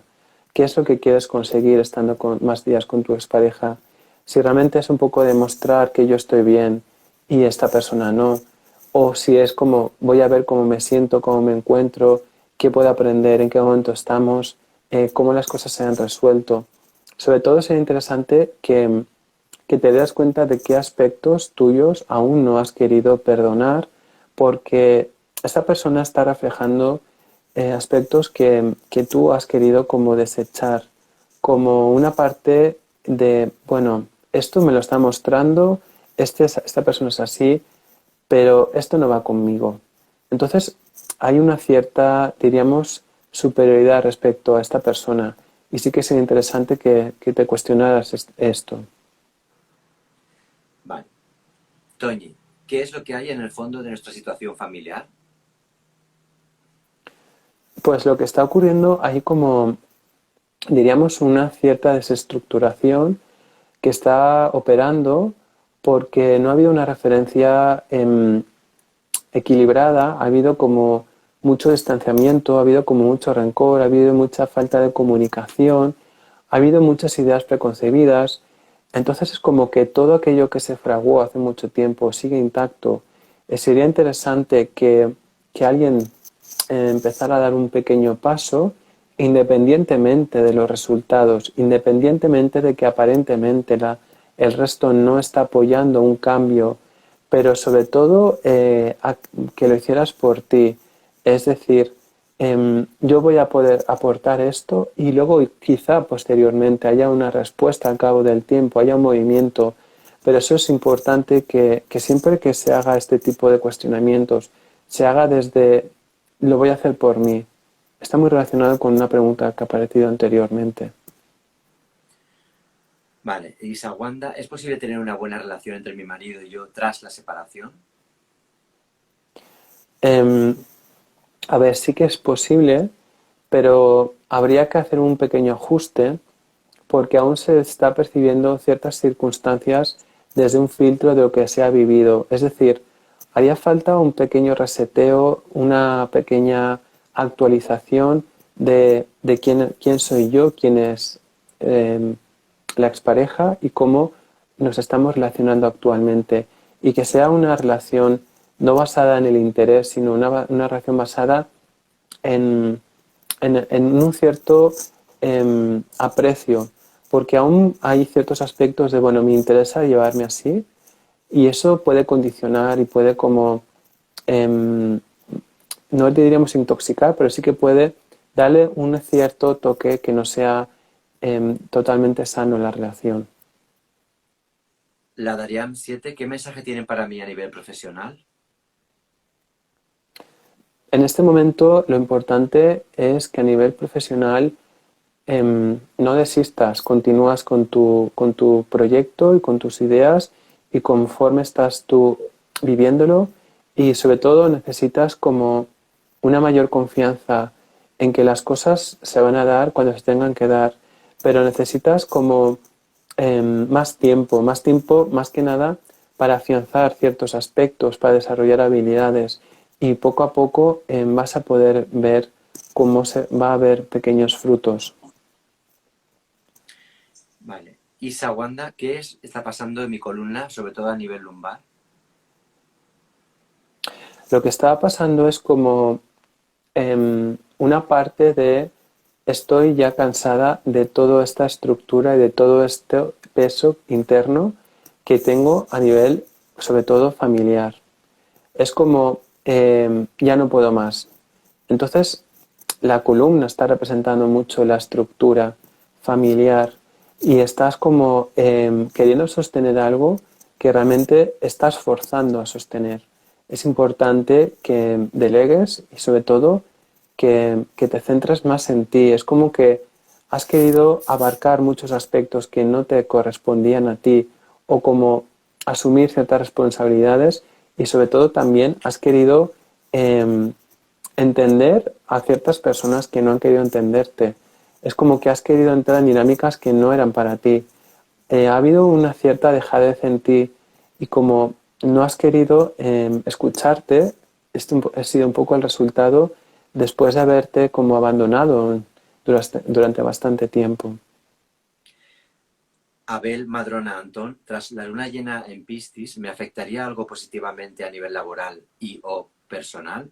¿Qué es lo que quieres conseguir estando más días con tu expareja? Si realmente es un poco demostrar que yo estoy bien y esta persona no, o si es como voy a ver cómo me siento, cómo me encuentro, qué puedo aprender, en qué momento estamos, cómo las cosas se han resuelto. Sobre todo sería interesante que te das cuenta de qué aspectos tuyos aún no has querido perdonar porque esta persona está reflejando aspectos que tú has querido como desechar, como una parte de, bueno, esto me lo está mostrando, esta persona es así, pero esto no va conmigo. Entonces, hay una cierta, diríamos, superioridad respecto a esta persona y sí que sería interesante que te cuestionaras esto. Vale. Toñi, ¿qué es lo que hay en el fondo de nuestra situación familiar? Pues lo que está ocurriendo hay como, diríamos, una cierta desestructuración que está operando porque no ha habido una referencia equilibrada, ha habido como mucho distanciamiento, ha habido como mucho rencor, ha habido mucha falta de comunicación, ha habido muchas ideas preconcebidas. Entonces es como que todo aquello que se fraguó hace mucho tiempo sigue intacto. Sería interesante que alguien empezara a dar un pequeño paso independientemente de los resultados, independientemente de que aparentemente el resto no está apoyando un cambio, pero sobre todo que lo hicieras por ti. Es decir, yo voy a poder aportar esto y luego quizá posteriormente haya una respuesta al cabo del tiempo, haya un movimiento, pero eso es importante que siempre que se haga este tipo de cuestionamientos, se haga desde lo voy a hacer por mí. Está muy relacionado con una pregunta que ha aparecido anteriormente. Vale, Isa Wanda, ¿es posible tener una buena relación entre mi marido y yo tras la separación? Em, a ver, sí que es posible, pero habría que hacer un pequeño ajuste porque aún se está percibiendo ciertas circunstancias desde un filtro de lo que se ha vivido. Es decir, haría falta un pequeño reseteo, una pequeña actualización de quién soy yo, quién es la expareja y cómo nos estamos relacionando actualmente. Y que sea una relación no basada en el interés, sino una relación basada en, en un cierto aprecio, porque aún hay ciertos aspectos de, bueno, me interesa llevarme así, y eso puede condicionar y puede como, em, no te diríamos intoxicar, pero sí que puede darle un cierto toque que no sea totalmente sano en la relación. La Dariam 7, ¿qué mensaje tienen para mí a nivel profesional? En este momento lo importante es que a nivel profesional no desistas, continúas con tu proyecto y con tus ideas y conforme estás tú viviéndolo y sobre todo necesitas como una mayor confianza en que las cosas se van a dar cuando se tengan que dar, pero necesitas como más tiempo más que nada para afianzar ciertos aspectos, para desarrollar habilidades y poco a poco vas a poder ver cómo se va a haber pequeños frutos. Vale. Isa Wanda, está pasando en mi columna, sobre todo a nivel lumbar? Lo que estaba pasando es como una parte de estoy ya cansada de toda esta estructura y de todo este peso interno que tengo a nivel, sobre todo, familiar. Es como ya no puedo más. Entonces, la columna está representando mucho la estructura familiar y estás como queriendo sostener algo que realmente estás forzando a sostener. Es importante que delegues y sobre todo que te centres más en ti. Es como que has querido abarcar muchos aspectos que no te correspondían a ti o como asumir ciertas responsabilidades y sobre todo también has querido entender a ciertas personas que no han querido entenderte. Es como que has querido entrar en dinámicas que no eran para ti. Ha habido una cierta dejadez en ti y como no has querido escucharte, esto ha sido un poco el resultado después de haberte como abandonado durante bastante tiempo. Abel Madrona Antón, tras la luna llena en Piscis, ¿me afectaría algo positivamente a nivel laboral y o personal?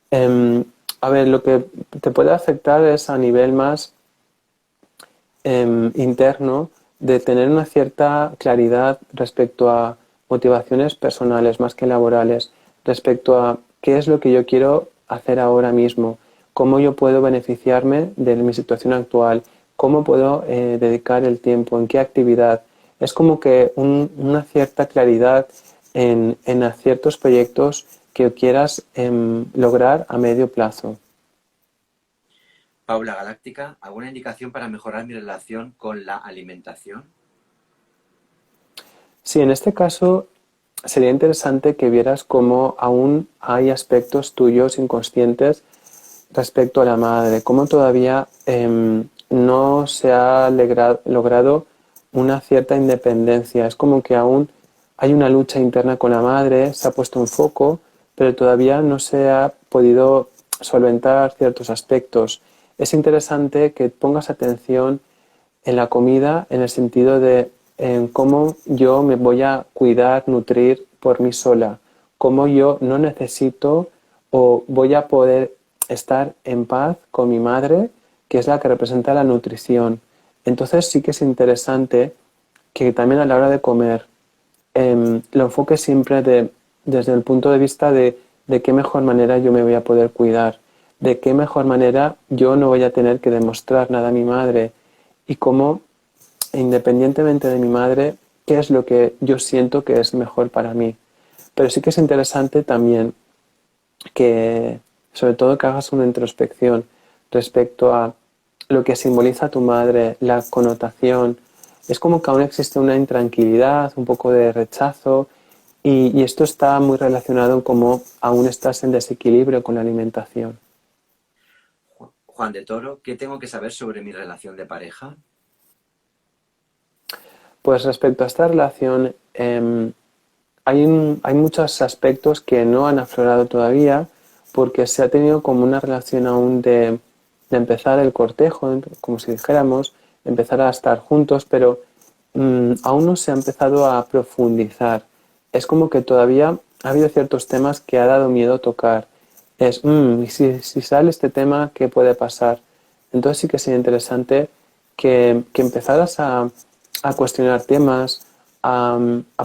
Em, a ver, lo que te puede afectar es a nivel más interno de tener una cierta claridad respecto a motivaciones personales más que laborales, respecto a qué es lo que yo quiero hacer ahora mismo, cómo yo puedo beneficiarme de mi situación actual, cómo puedo dedicar el tiempo, en qué actividad. Es como que una cierta claridad en ciertos proyectos que quieras lograr a medio plazo. Paula Galáctica, ¿alguna indicación para mejorar mi relación con la alimentación? Sí, en este caso sería interesante que vieras cómo aún hay aspectos tuyos inconscientes respecto a la madre, cómo todavía no se ha logrado una cierta independencia. Es como que aún hay una lucha interna con la madre, se ha puesto un foco, pero todavía no se ha podido solventar ciertos aspectos. Es interesante que pongas atención en la comida en el sentido de en cómo yo me voy a cuidar, nutrir por mí sola, cómo yo no necesito o voy a poder estar en paz con mi madre, que es la que representa la nutrición. Entonces sí que es interesante que también a la hora de comer lo enfoque siempre desde el punto de vista de qué mejor manera yo me voy a poder cuidar, de qué mejor manera yo no voy a tener que demostrar nada a mi madre y cómo, independientemente de mi madre, qué es lo que yo siento que es mejor para mí. Pero sí que es interesante también que, sobre todo, que hagas una introspección respecto a lo que simboliza tu madre, la connotación. Es como que aún existe una intranquilidad, un poco de rechazo, y esto está muy relacionado con cómo aún estás en desequilibrio con la alimentación. Juan de Toro, ¿qué tengo que saber sobre mi relación de pareja? Pues respecto a esta relación, hay muchos aspectos que no han aflorado todavía porque se ha tenido como una relación aún de empezar el cortejo, como si dijéramos, empezar a estar juntos, pero aún no se ha empezado a profundizar. Es como que todavía ha habido ciertos temas que ha dado miedo tocar. ¿Y si sale este tema, qué puede pasar? Entonces sí que sería interesante que empezaras a cuestionar temas, a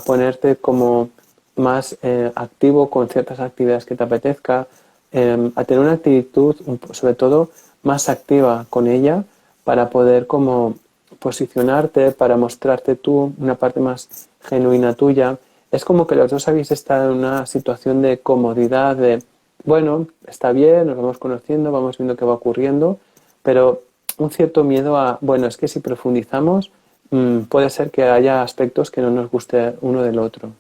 ponerte como más activo con ciertas actividades que te apetezca, a tener una actitud sobre todo más activa con ella para poder como posicionarte, para mostrarte tú una parte más genuina tuya. Es como que los dos habéis estado en una situación de comodidad, de, bueno, está bien, nos vamos conociendo, vamos viendo qué va ocurriendo, pero un cierto miedo a, bueno, es que si profundizamos, puede ser que haya aspectos que no nos guste uno del otro.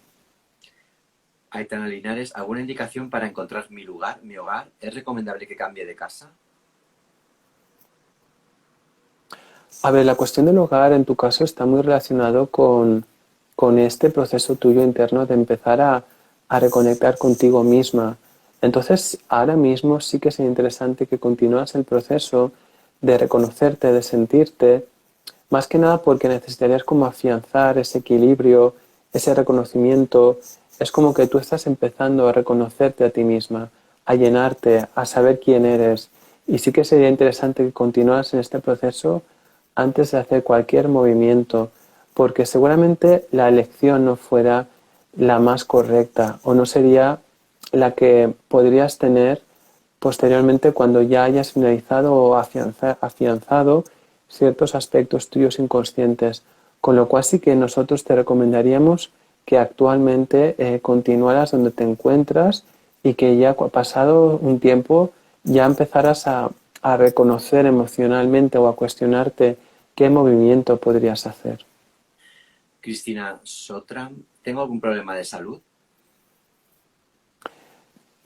Aitana Linares, ¿alguna indicación para encontrar mi lugar, mi hogar? ¿Es recomendable que cambie de casa? A ver, la cuestión del hogar en tu caso está muy relacionado con este proceso tuyo interno de empezar a reconectar contigo misma. Entonces, ahora mismo sí que sería interesante que continúas el proceso de reconocerte, de sentirte, más que nada porque necesitarías como afianzar ese equilibrio, ese reconocimiento. Es como que tú estás empezando a reconocerte a ti misma, a llenarte, a saber quién eres. Y sí que sería interesante que continuaras en este proceso antes de hacer cualquier movimiento, porque seguramente la elección no fuera la más correcta o no sería la que podrías tener posteriormente cuando ya hayas finalizado o afianzado ciertos aspectos tuyos inconscientes. Con lo cual sí que nosotros te recomendaríamos que actualmente continuaras donde te encuentras y que ya pasado un tiempo ya empezaras a reconocer emocionalmente o a cuestionarte qué movimiento podrías hacer. Cristina Sotram, ¿tengo algún problema de salud?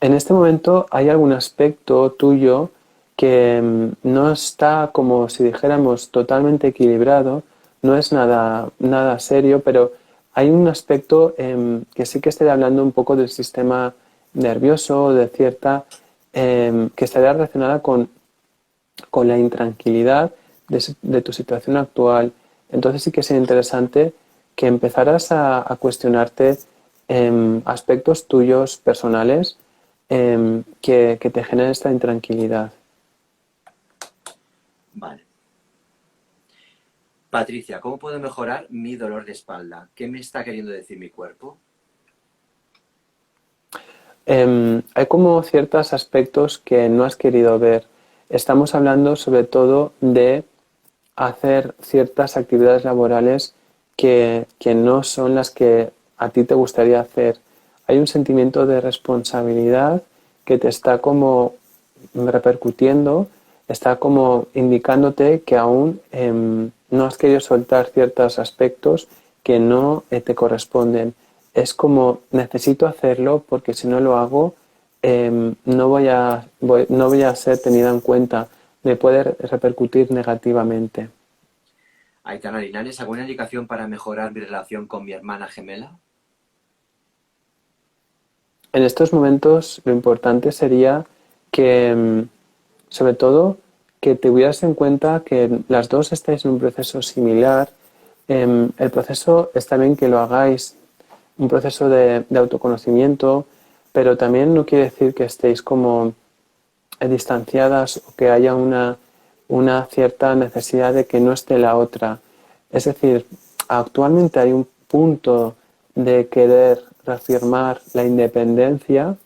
En este momento hay algún aspecto tuyo que no está, como si dijéramos, totalmente equilibrado, no es nada serio, pero hay un aspecto que sí que estaría hablando un poco del sistema nervioso, de cierta, que estaría relacionada con la intranquilidad de tu situación actual. Entonces sí que sería interesante que empezaras a cuestionarte aspectos tuyos personales que te generen esta intranquilidad. Vale. Patricia, ¿cómo puedo mejorar mi dolor de espalda? ¿Qué me está queriendo decir mi cuerpo? Hay como ciertos aspectos que no has querido ver. Estamos hablando sobre todo de hacer ciertas actividades laborales que no son las que a ti te gustaría hacer. Hay un sentimiento de responsabilidad que te está como repercutiendo, está como indicándote que aún no has querido soltar ciertos aspectos que no te corresponden. Es como necesito hacerlo porque si no lo hago no voy a ser tenida en cuenta, me puede repercutir negativamente. Aitana Linares, ¿alguna indicación para mejorar mi relación con mi hermana gemela? En estos momentos lo importante sería que, sobre todo, que tuvieras en cuenta que las dos estáis en un proceso similar. El proceso está bien que lo hagáis, un proceso de autoconocimiento, pero también no quiere decir que estéis como distanciadas o que haya una cierta necesidad de que no esté la otra. Es decir, actualmente hay un punto de querer reafirmar la independencia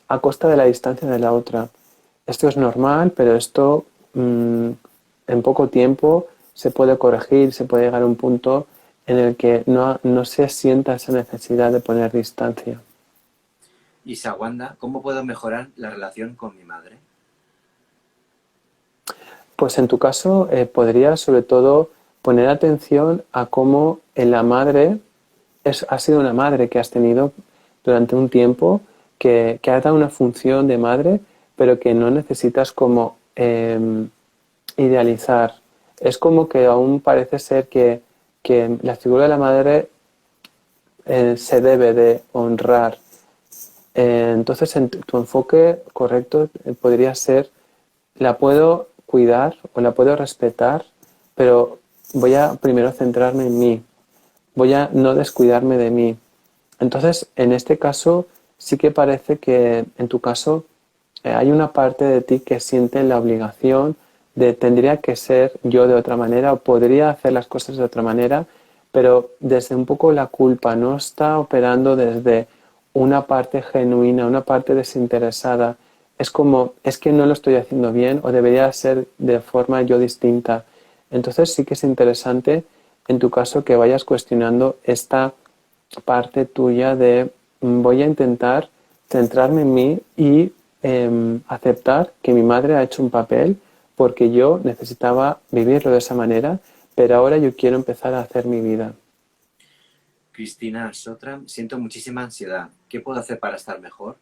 a costa de la distancia de la otra. Esto es normal, pero esto en poco tiempo se puede corregir, se puede llegar a un punto en el que no se sienta esa necesidad de poner distancia. Y Sawanda, ¿cómo puedo mejorar la relación con mi madre? Pues en tu caso podrías sobre todo poner atención a cómo la madre ha sido una madre que has tenido durante un tiempo, que ha dado una función de madre, pero que no necesitas como idealizar. Es como que aún parece ser que la figura de la madre se debe de honrar. Entonces, tu enfoque correcto podría ser, la puedo cuidar o la puedo respetar, pero voy a primero centrarme en mí, voy a no descuidarme de mí. Entonces, en este caso, sí que parece que en tu caso hay una parte de ti que siente la obligación de tendría que ser yo de otra manera o podría hacer las cosas de otra manera, pero desde un poco la culpa, no está operando desde una parte genuina, una parte desinteresada. Es como, es que no lo estoy haciendo bien o debería ser de forma yo distinta. Entonces sí que es interesante en tu caso que vayas cuestionando esta parte tuya de voy a intentar centrarme en mí y aceptar que mi madre ha hecho un papel porque yo necesitaba vivirlo de esa manera, pero ahora yo quiero empezar a hacer mi vida. Cristina Sotram, siento muchísima ansiedad. ¿Qué puedo hacer para estar mejor?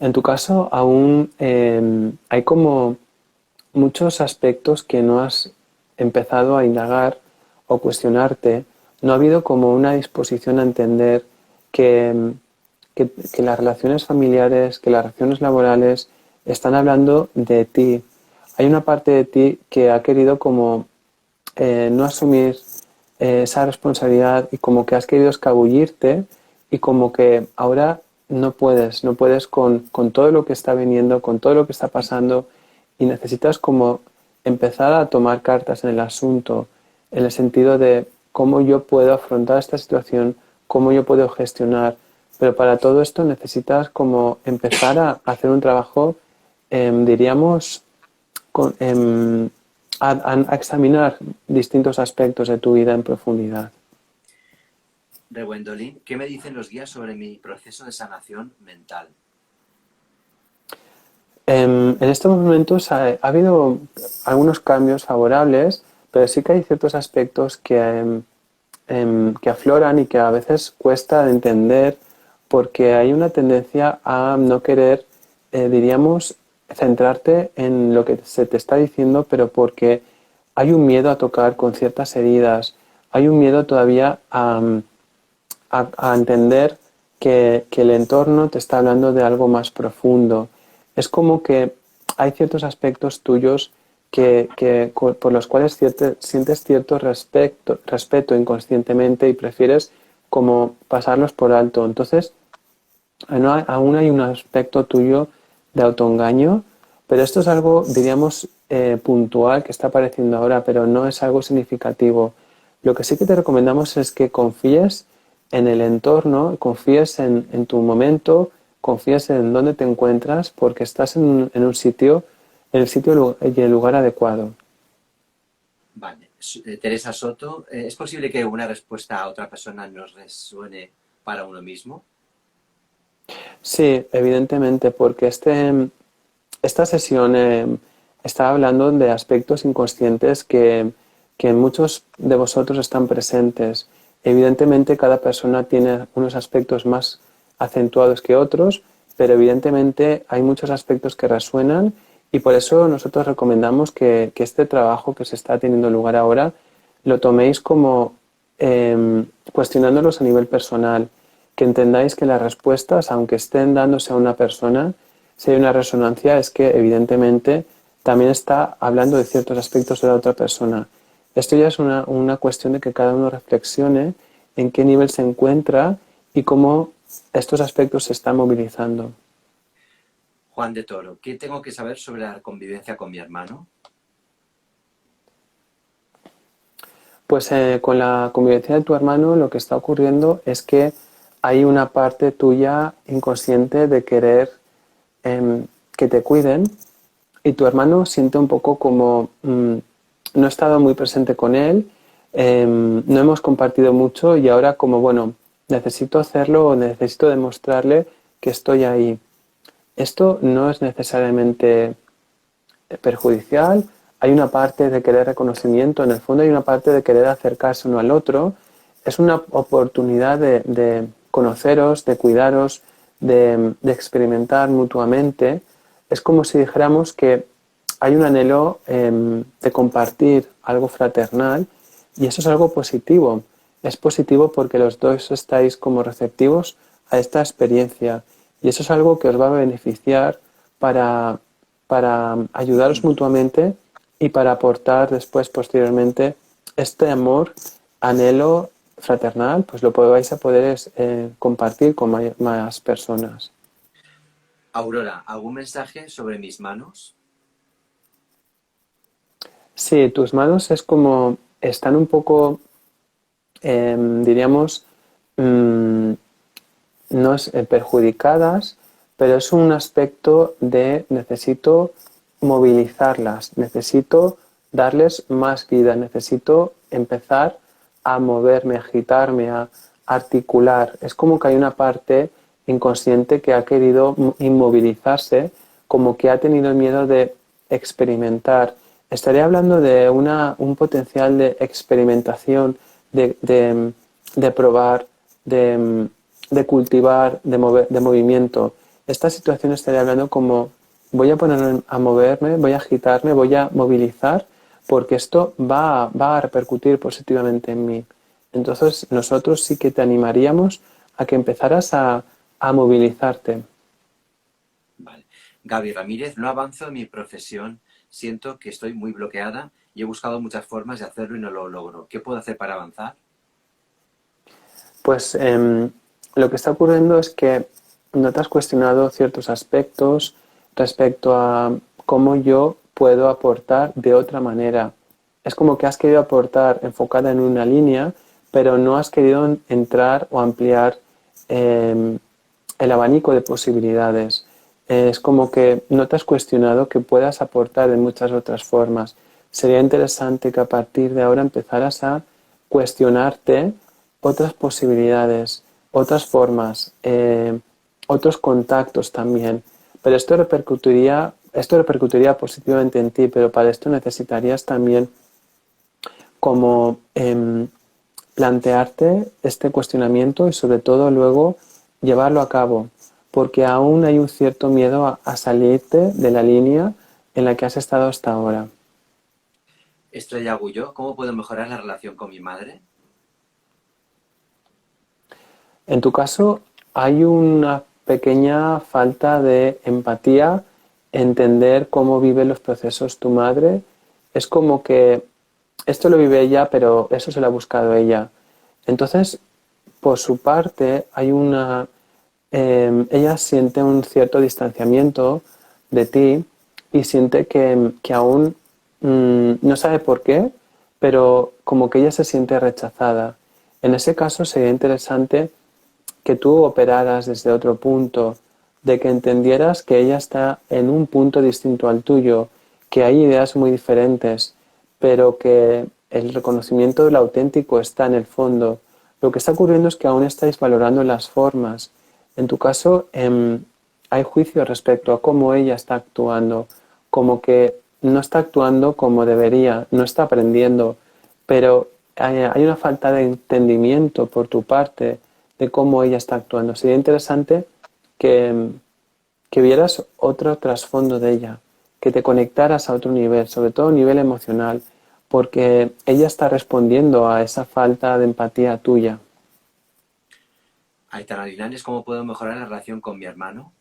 En tu caso, aún hay como muchos aspectos que no has empezado a indagar o cuestionarte. No ha habido como una disposición a entender que, que las relaciones familiares, que las relaciones laborales están hablando de ti. Hay una parte de ti que ha querido como no asumir esa responsabilidad y como que has querido escabullirte y como que ahora no puedes con todo lo que está viniendo, con todo lo que está pasando y necesitas como empezar a tomar cartas en el asunto, en el sentido de cómo yo puedo afrontar esta situación, cómo yo puedo gestionar, pero para todo esto necesitas como empezar a hacer un trabajo, diríamos, con, a examinar distintos aspectos de tu vida en profundidad. De Gwendolyn, ¿qué me dicen los guías sobre mi proceso de sanación mental? En estos momentos ha habido algunos cambios favorables, pero sí que hay ciertos aspectos que afloran y que a veces cuesta de entender porque hay una tendencia a no querer, diríamos, centrarte en lo que se te está diciendo, pero porque hay un miedo a tocar con ciertas heridas, hay un miedo todavía a entender que el entorno te está hablando de algo más profundo. Es como que hay ciertos aspectos tuyos por los cuales sientes cierto respeto inconscientemente y prefieres como pasarlos por alto. Entonces, aún hay un aspecto tuyo de autoengaño, pero esto es algo, diríamos, puntual que está apareciendo ahora, pero no es algo significativo. Lo que sí que te recomendamos es que confíes en el entorno, confíes en tu momento, confíes en dónde te encuentras, porque estás en un sitio, en el sitio y el lugar adecuado. Vale. Teresa Soto, ¿es posible que una respuesta a otra persona nos resuene para uno mismo? Sí, evidentemente, porque esta sesión está hablando de aspectos inconscientes que muchos de vosotros están presentes. Evidentemente, cada persona tiene unos aspectos más acentuados que otros, pero evidentemente hay muchos aspectos que resuenan Y por eso nosotros recomendamos que este trabajo que se está teniendo lugar ahora lo toméis como cuestionándolos a nivel personal, que entendáis que las respuestas, aunque estén dándose a una persona, si hay una resonancia es que evidentemente también está hablando de ciertos aspectos de la otra persona. Esto ya es una cuestión de que cada uno reflexione en qué nivel se encuentra y cómo estos aspectos se están movilizando. Juan de Toro, ¿qué tengo que saber sobre la convivencia con mi hermano? Pues con la convivencia de tu hermano lo que está ocurriendo es que hay una parte tuya inconsciente de querer que te cuiden y tu hermano siente un poco como no he estado muy presente con él, no hemos compartido mucho y ahora como bueno, necesito hacerlo o necesito demostrarle que estoy ahí. Esto no es necesariamente perjudicial, hay una parte de querer reconocimiento, en el fondo hay una parte de querer acercarse uno al otro, es una oportunidad de conoceros, de cuidaros, de experimentar mutuamente. Es como si dijéramos que hay un anhelo de compartir algo fraternal y eso es algo positivo. Es positivo porque los dos estáis como receptivos a esta experiencia y eso es algo que os va a beneficiar para ayudaros mutuamente y para aportar después, posteriormente, este amor, anhelo fraternal, pues lo vais a poder compartir con más personas. Aurora, ¿algún mensaje sobre mis manos? Sí, tus manos es como están un poco, diríamos, mm, no es, perjudicadas, pero es un aspecto de necesito movilizarlas, necesito darles más vida, necesito empezar a moverme, a agitarme, a articular. Es como que hay una parte inconsciente que ha querido inmovilizarse, como que ha tenido miedo de experimentar. Estaría hablando de un potencial de experimentación, de probar, de cultivar, de movimiento. Esta situación estaría hablando como voy a ponerme a moverme, voy a agitarme, voy a movilizar, porque esto va a repercutir positivamente en mí. Entonces nosotros sí que te animaríamos a que empezaras a movilizarte. Vale. Gaby Ramírez, no avanzo en mi profesión, siento que estoy muy bloqueada y he buscado muchas formas de hacerlo y no lo logro. ¿Qué puedo hacer para avanzar? Pues lo que está ocurriendo es que no te has cuestionado ciertos aspectos respecto a cómo yo puedo aportar de otra manera. Es como que has querido aportar enfocada en una línea, pero no has querido entrar o ampliar eh, el abanico de posibilidades. Es como que no te has cuestionado que puedas aportar de muchas otras formas. Sería interesante que a partir de ahora empezaras a cuestionarte otras posibilidades, otras formas, otros contactos también. Pero esto repercutiría positivamente en ti, pero para esto necesitarías también como plantearte este cuestionamiento y sobre todo luego llevarlo a cabo, porque aún hay un cierto miedo a salirte de la línea en la que has estado hasta ahora. Estrella Agulló, ¿cómo puedo mejorar la relación con mi madre? En tu caso, hay una pequeña falta de empatía, entender cómo vive los procesos tu madre. Es como que esto lo vive ella, pero eso se lo ha buscado ella. Entonces, por su parte, ella siente un cierto distanciamiento de ti y siente que aún no sabe por qué, pero como que ella se siente rechazada. En ese caso sería interesante que tú operaras desde otro punto, de que entendieras que ella está en un punto distinto al tuyo, que hay ideas muy diferentes, pero que el reconocimiento del auténtico está en el fondo. Lo que está ocurriendo es que aún estáis valorando las formas. En tu caso, hay juicio respecto a cómo ella está actuando, como que no está actuando como debería, no está aprendiendo, pero hay una falta de entendimiento por tu parte de cómo ella está actuando. Sería interesante que, que vieras otro trasfondo de ella, que te conectaras a otro nivel, sobre todo a un nivel emocional, porque ella está respondiendo a esa falta de empatía tuya. Aitana Linares, ¿cómo puedo mejorar la relación con mi hermano?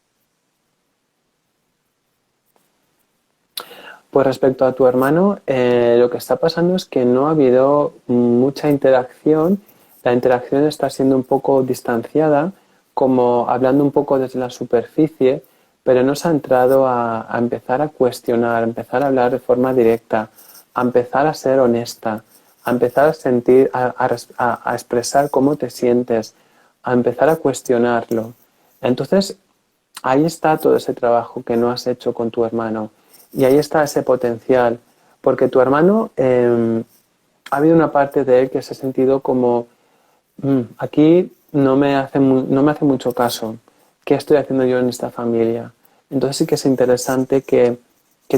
Pues respecto a tu hermano, lo que está pasando es que no ha habido mucha interacción. La interacción está siendo un poco distanciada, como hablando un poco desde la superficie, pero no se ha entrado a empezar a cuestionar, a empezar a hablar de forma directa, a empezar a ser honesta, a empezar a sentir, a expresar cómo te sientes, a empezar a cuestionarlo. Entonces, ahí está todo ese trabajo que no has hecho con tu hermano. Y ahí está ese potencial. Porque tu hermano, ha habido una parte de él que se ha sentido como, aquí no me hace mucho caso. ¿Qué estoy haciendo yo en esta familia? Entonces sí que es interesante que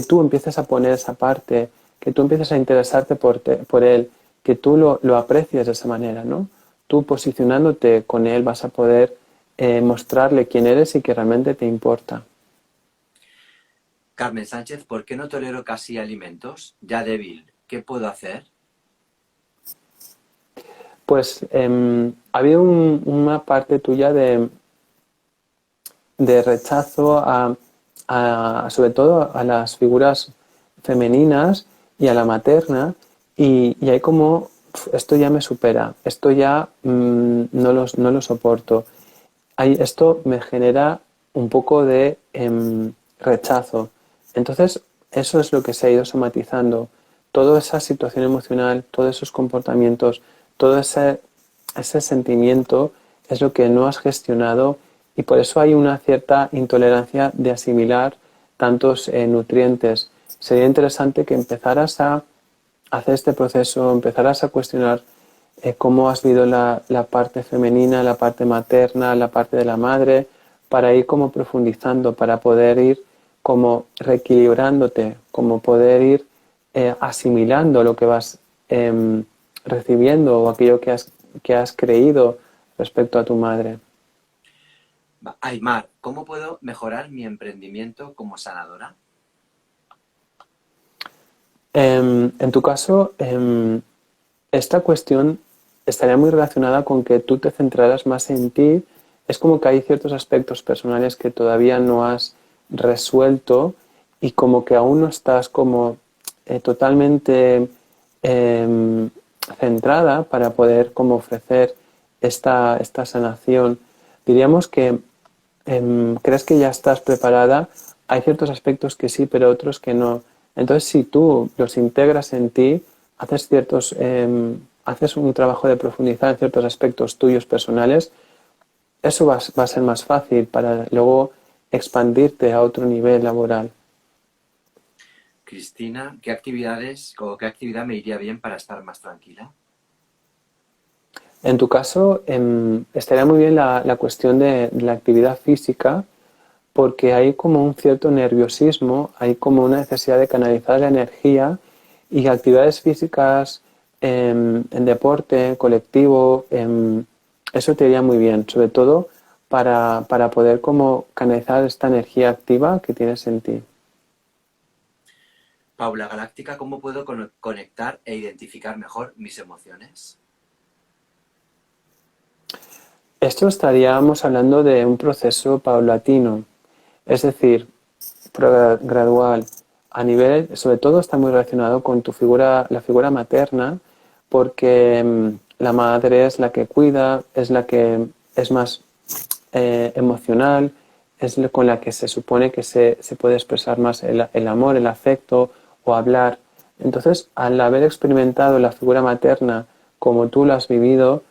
tú empieces a poner esa parte, que tú empieces a interesarte por él, que tú lo aprecies de esa manera, ¿no? Tú posicionándote con él vas a poder mostrarle quién eres y que realmente te importa. Carmen Sánchez, ¿por qué no tolero casi alimentos? Ya débil, ¿qué puedo hacer? Pues ha habido una parte tuya de rechazo sobre todo a las figuras femeninas y a la materna y hay como, esto ya me supera, esto ya no lo soporto. Esto me genera un poco de rechazo. Entonces, eso es lo que se ha ido somatizando. Toda esa situación emocional, todos esos comportamientos, todo ese sentimiento es lo que no has gestionado y por eso hay una cierta intolerancia de asimilar tantos nutrientes. Sería interesante que empezaras a hacer este proceso, empezaras a cuestionar cómo has vivido la parte femenina, la parte materna, la parte de la madre, para ir como profundizando, para poder ir como reequilibrándote, como poder ir asimilando lo que vas recibiendo o aquello que has creído respecto a tu madre. Aymar, ¿cómo puedo mejorar mi emprendimiento como sanadora? En tu caso, esta cuestión estaría muy relacionada con que tú te centraras más en ti. Es como que hay ciertos aspectos personales que todavía no has resuelto y como que aún no estás como totalmente em, centrada para poder como ofrecer esta sanación. Diríamos que crees que ya estás preparada. Hay ciertos aspectos que sí, pero otros que no. Entonces, si tú los integras en ti, haces un trabajo de profundizar en ciertos aspectos tuyos personales, eso va a ser más fácil para luego expandirte a otro nivel laboral. Cristina, ¿qué actividades o qué actividad me iría bien para estar más tranquila? En tu caso, estaría muy bien la cuestión de la actividad física, porque hay como un cierto nerviosismo, hay como una necesidad de canalizar la energía y actividades físicas en deporte, colectivo, eso te iría muy bien, sobre todo para poder como canalizar esta energía activa que tienes en ti. Paula Galáctica, ¿cómo puedo conectar e identificar mejor mis emociones? Esto estaríamos hablando de un proceso paulatino, es decir, gradual. A nivel, sobre todo está muy relacionado con tu figura, la figura materna, porque la madre es la que cuida, es la que es más emocional, con la que se supone que se puede expresar más el amor, el afecto o hablar. Entonces, al haber experimentado la figura materna como tú lo has vivido,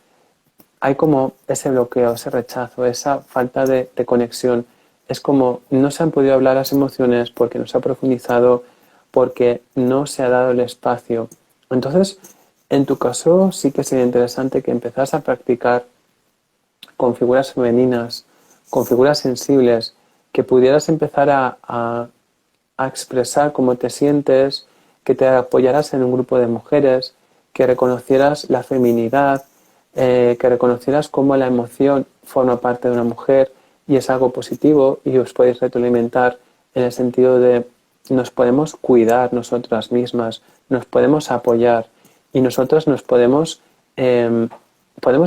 hay como ese bloqueo, ese rechazo, esa falta de conexión. Es como no se han podido hablar las emociones porque no se ha profundizado, porque no se ha dado el espacio. Entonces, en tu caso sí que sería interesante que empezás a practicar con figuras femeninas, con figuras sensibles, que pudieras empezar a expresar cómo te sientes, que te apoyaras en un grupo de mujeres, que reconocieras la feminidad, que reconocieras cómo la emoción forma parte de una mujer y es algo positivo y os podéis retroalimentar en el sentido de nos podemos cuidar nosotras mismas, nos podemos apoyar y nosotros nos podemos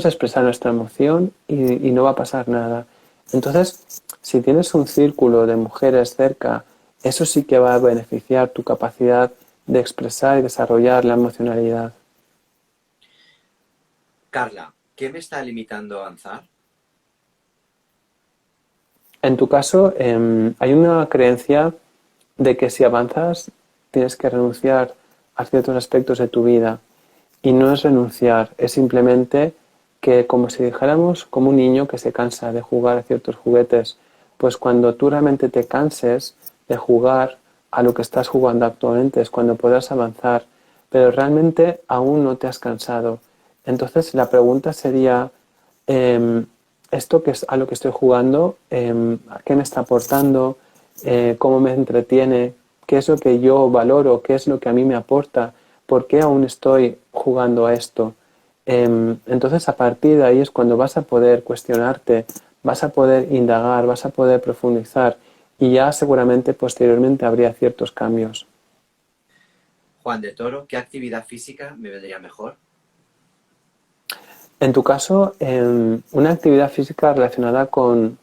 expresar nuestra emoción y no va a pasar nada. Entonces, si tienes un círculo de mujeres cerca, eso sí que va a beneficiar tu capacidad de expresar y desarrollar la emocionalidad. Carla, ¿qué me está limitando a avanzar? En tu caso, hay una creencia de que si avanzas tienes que renunciar a ciertos aspectos de tu vida. Y no es renunciar, es simplemente que como si dijéramos como un niño que se cansa de jugar a ciertos juguetes, pues cuando tú realmente te canses de jugar a lo que estás jugando actualmente es cuando podrás avanzar, pero realmente aún no te has cansado. Entonces la pregunta sería, esto que es a lo que estoy jugando, ¿qué me está aportando? ¿Cómo me entretiene? ¿Qué es lo que yo valoro? ¿Qué es lo que a mí me aporta? ¿Por qué aún estoy jugando a esto? Entonces a partir de ahí es cuando vas a poder cuestionarte, vas a poder indagar, vas a poder profundizar y ya seguramente posteriormente habría ciertos cambios. Juan de Toro, ¿qué actividad física me vendría mejor? En tu caso, una actividad física relacionada con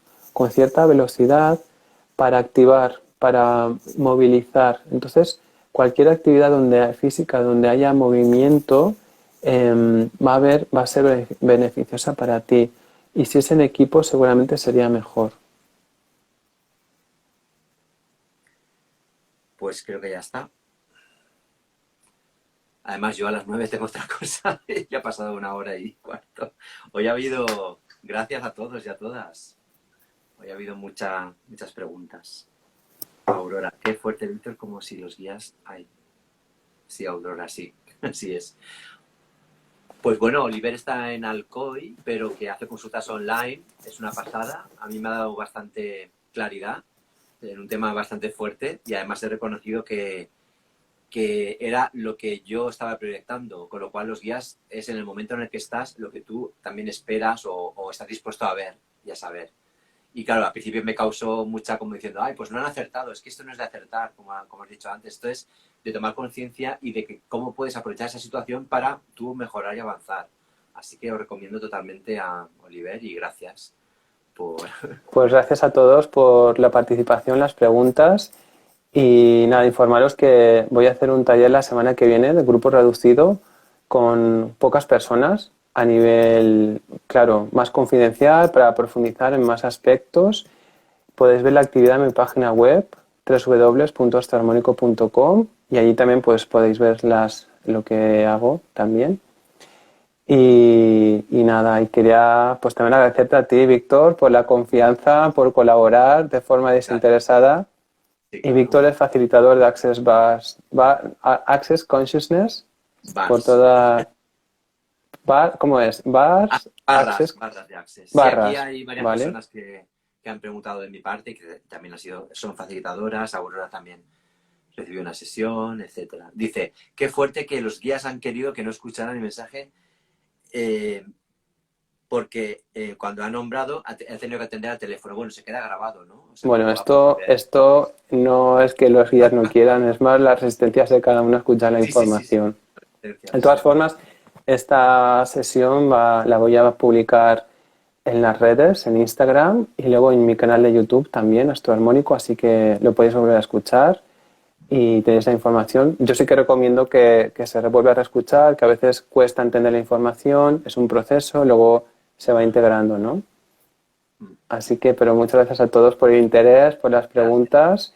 cierta velocidad para activar, para movilizar. Entonces, cualquier actividad física donde haya movimiento va a ser beneficiosa para ti. Y si es en equipo, seguramente sería mejor. Pues creo que ya está. Además, yo a las 9 tengo otra cosa. Ya ha pasado 1 hora y 1/4. Hoy ha habido, gracias a todos y a todas. Hoy ha habido muchas preguntas. Aurora, qué fuerte, Víctor, como si los guías... Ay, sí, Aurora, sí. Así es. Pues bueno, Oliver está en Alcoy, pero que hace consultas online. Es una pasada. A mí me ha dado bastante claridad en un tema bastante fuerte y además he reconocido que era lo que yo estaba proyectando, con lo cual los guías es en el momento en el que estás lo que tú también esperas o estás dispuesto a ver y a saber. Y claro, al principio me causó mucha como diciendo, ay, pues no han acertado, es que esto no es de acertar, como has dicho antes, esto es de tomar conciencia y de que cómo puedes aprovechar esa situación para tú mejorar y avanzar. Así que os recomiendo totalmente a Oliver y gracias por... Pues gracias a todos por la participación, las preguntas. Y nada, informaros que voy a hacer un taller la semana que viene de grupo reducido con pocas personas a nivel, claro, más confidencial para profundizar en más aspectos. Podéis ver la actividad en mi página web www.astroarmónico.com y allí también pues podéis ver lo que hago también. Y nada, y quería pues también agradecerte a ti, Víctor, por la confianza, por colaborar de forma desinteresada. Sí, Y claro. Víctor es facilitador de Access Consciousness por Bars. toda... ¿cómo es? Bars, Access, Barras de Access. Sí, aquí barras, hay varias ¿vale? personas que han preguntado de mi parte y que también son facilitadoras. Aurora también recibió una sesión, etcétera. Dice, qué fuerte que los guías han querido que no escucharan mi mensaje eh, porque cuando ha nombrado ha tenido que atender al teléfono. Bueno, se queda grabado, ¿no? O sea que Bueno, lo va a poder ver. esto no es que los guías no quieran, es más las resistencias de cada uno a escuchar la Sí, sí, sí, sí. información. Resistencias, De todas exacto. formas, esta sesión la voy a publicar en las redes, en Instagram y luego en mi canal de YouTube también, Astroarmónico, así que lo podéis volver a escuchar y tenéis la información. Yo sí que recomiendo que se vuelva a reescuchar, que a veces cuesta entender la información, es un proceso, luego se va integrando, ¿no? Así que, pero muchas gracias a todos por el interés, por las Gracias. preguntas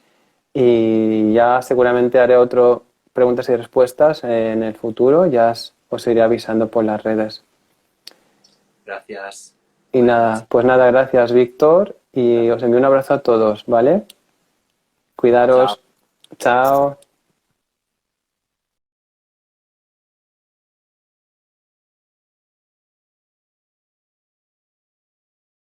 y ya seguramente haré otro preguntas y respuestas en el futuro, ya os iré avisando por las redes. Gracias. Y Buenas nada, noches. pues nada, gracias Víctor y os envío un abrazo a todos, ¿vale? Chao. Cuidaros. Chao.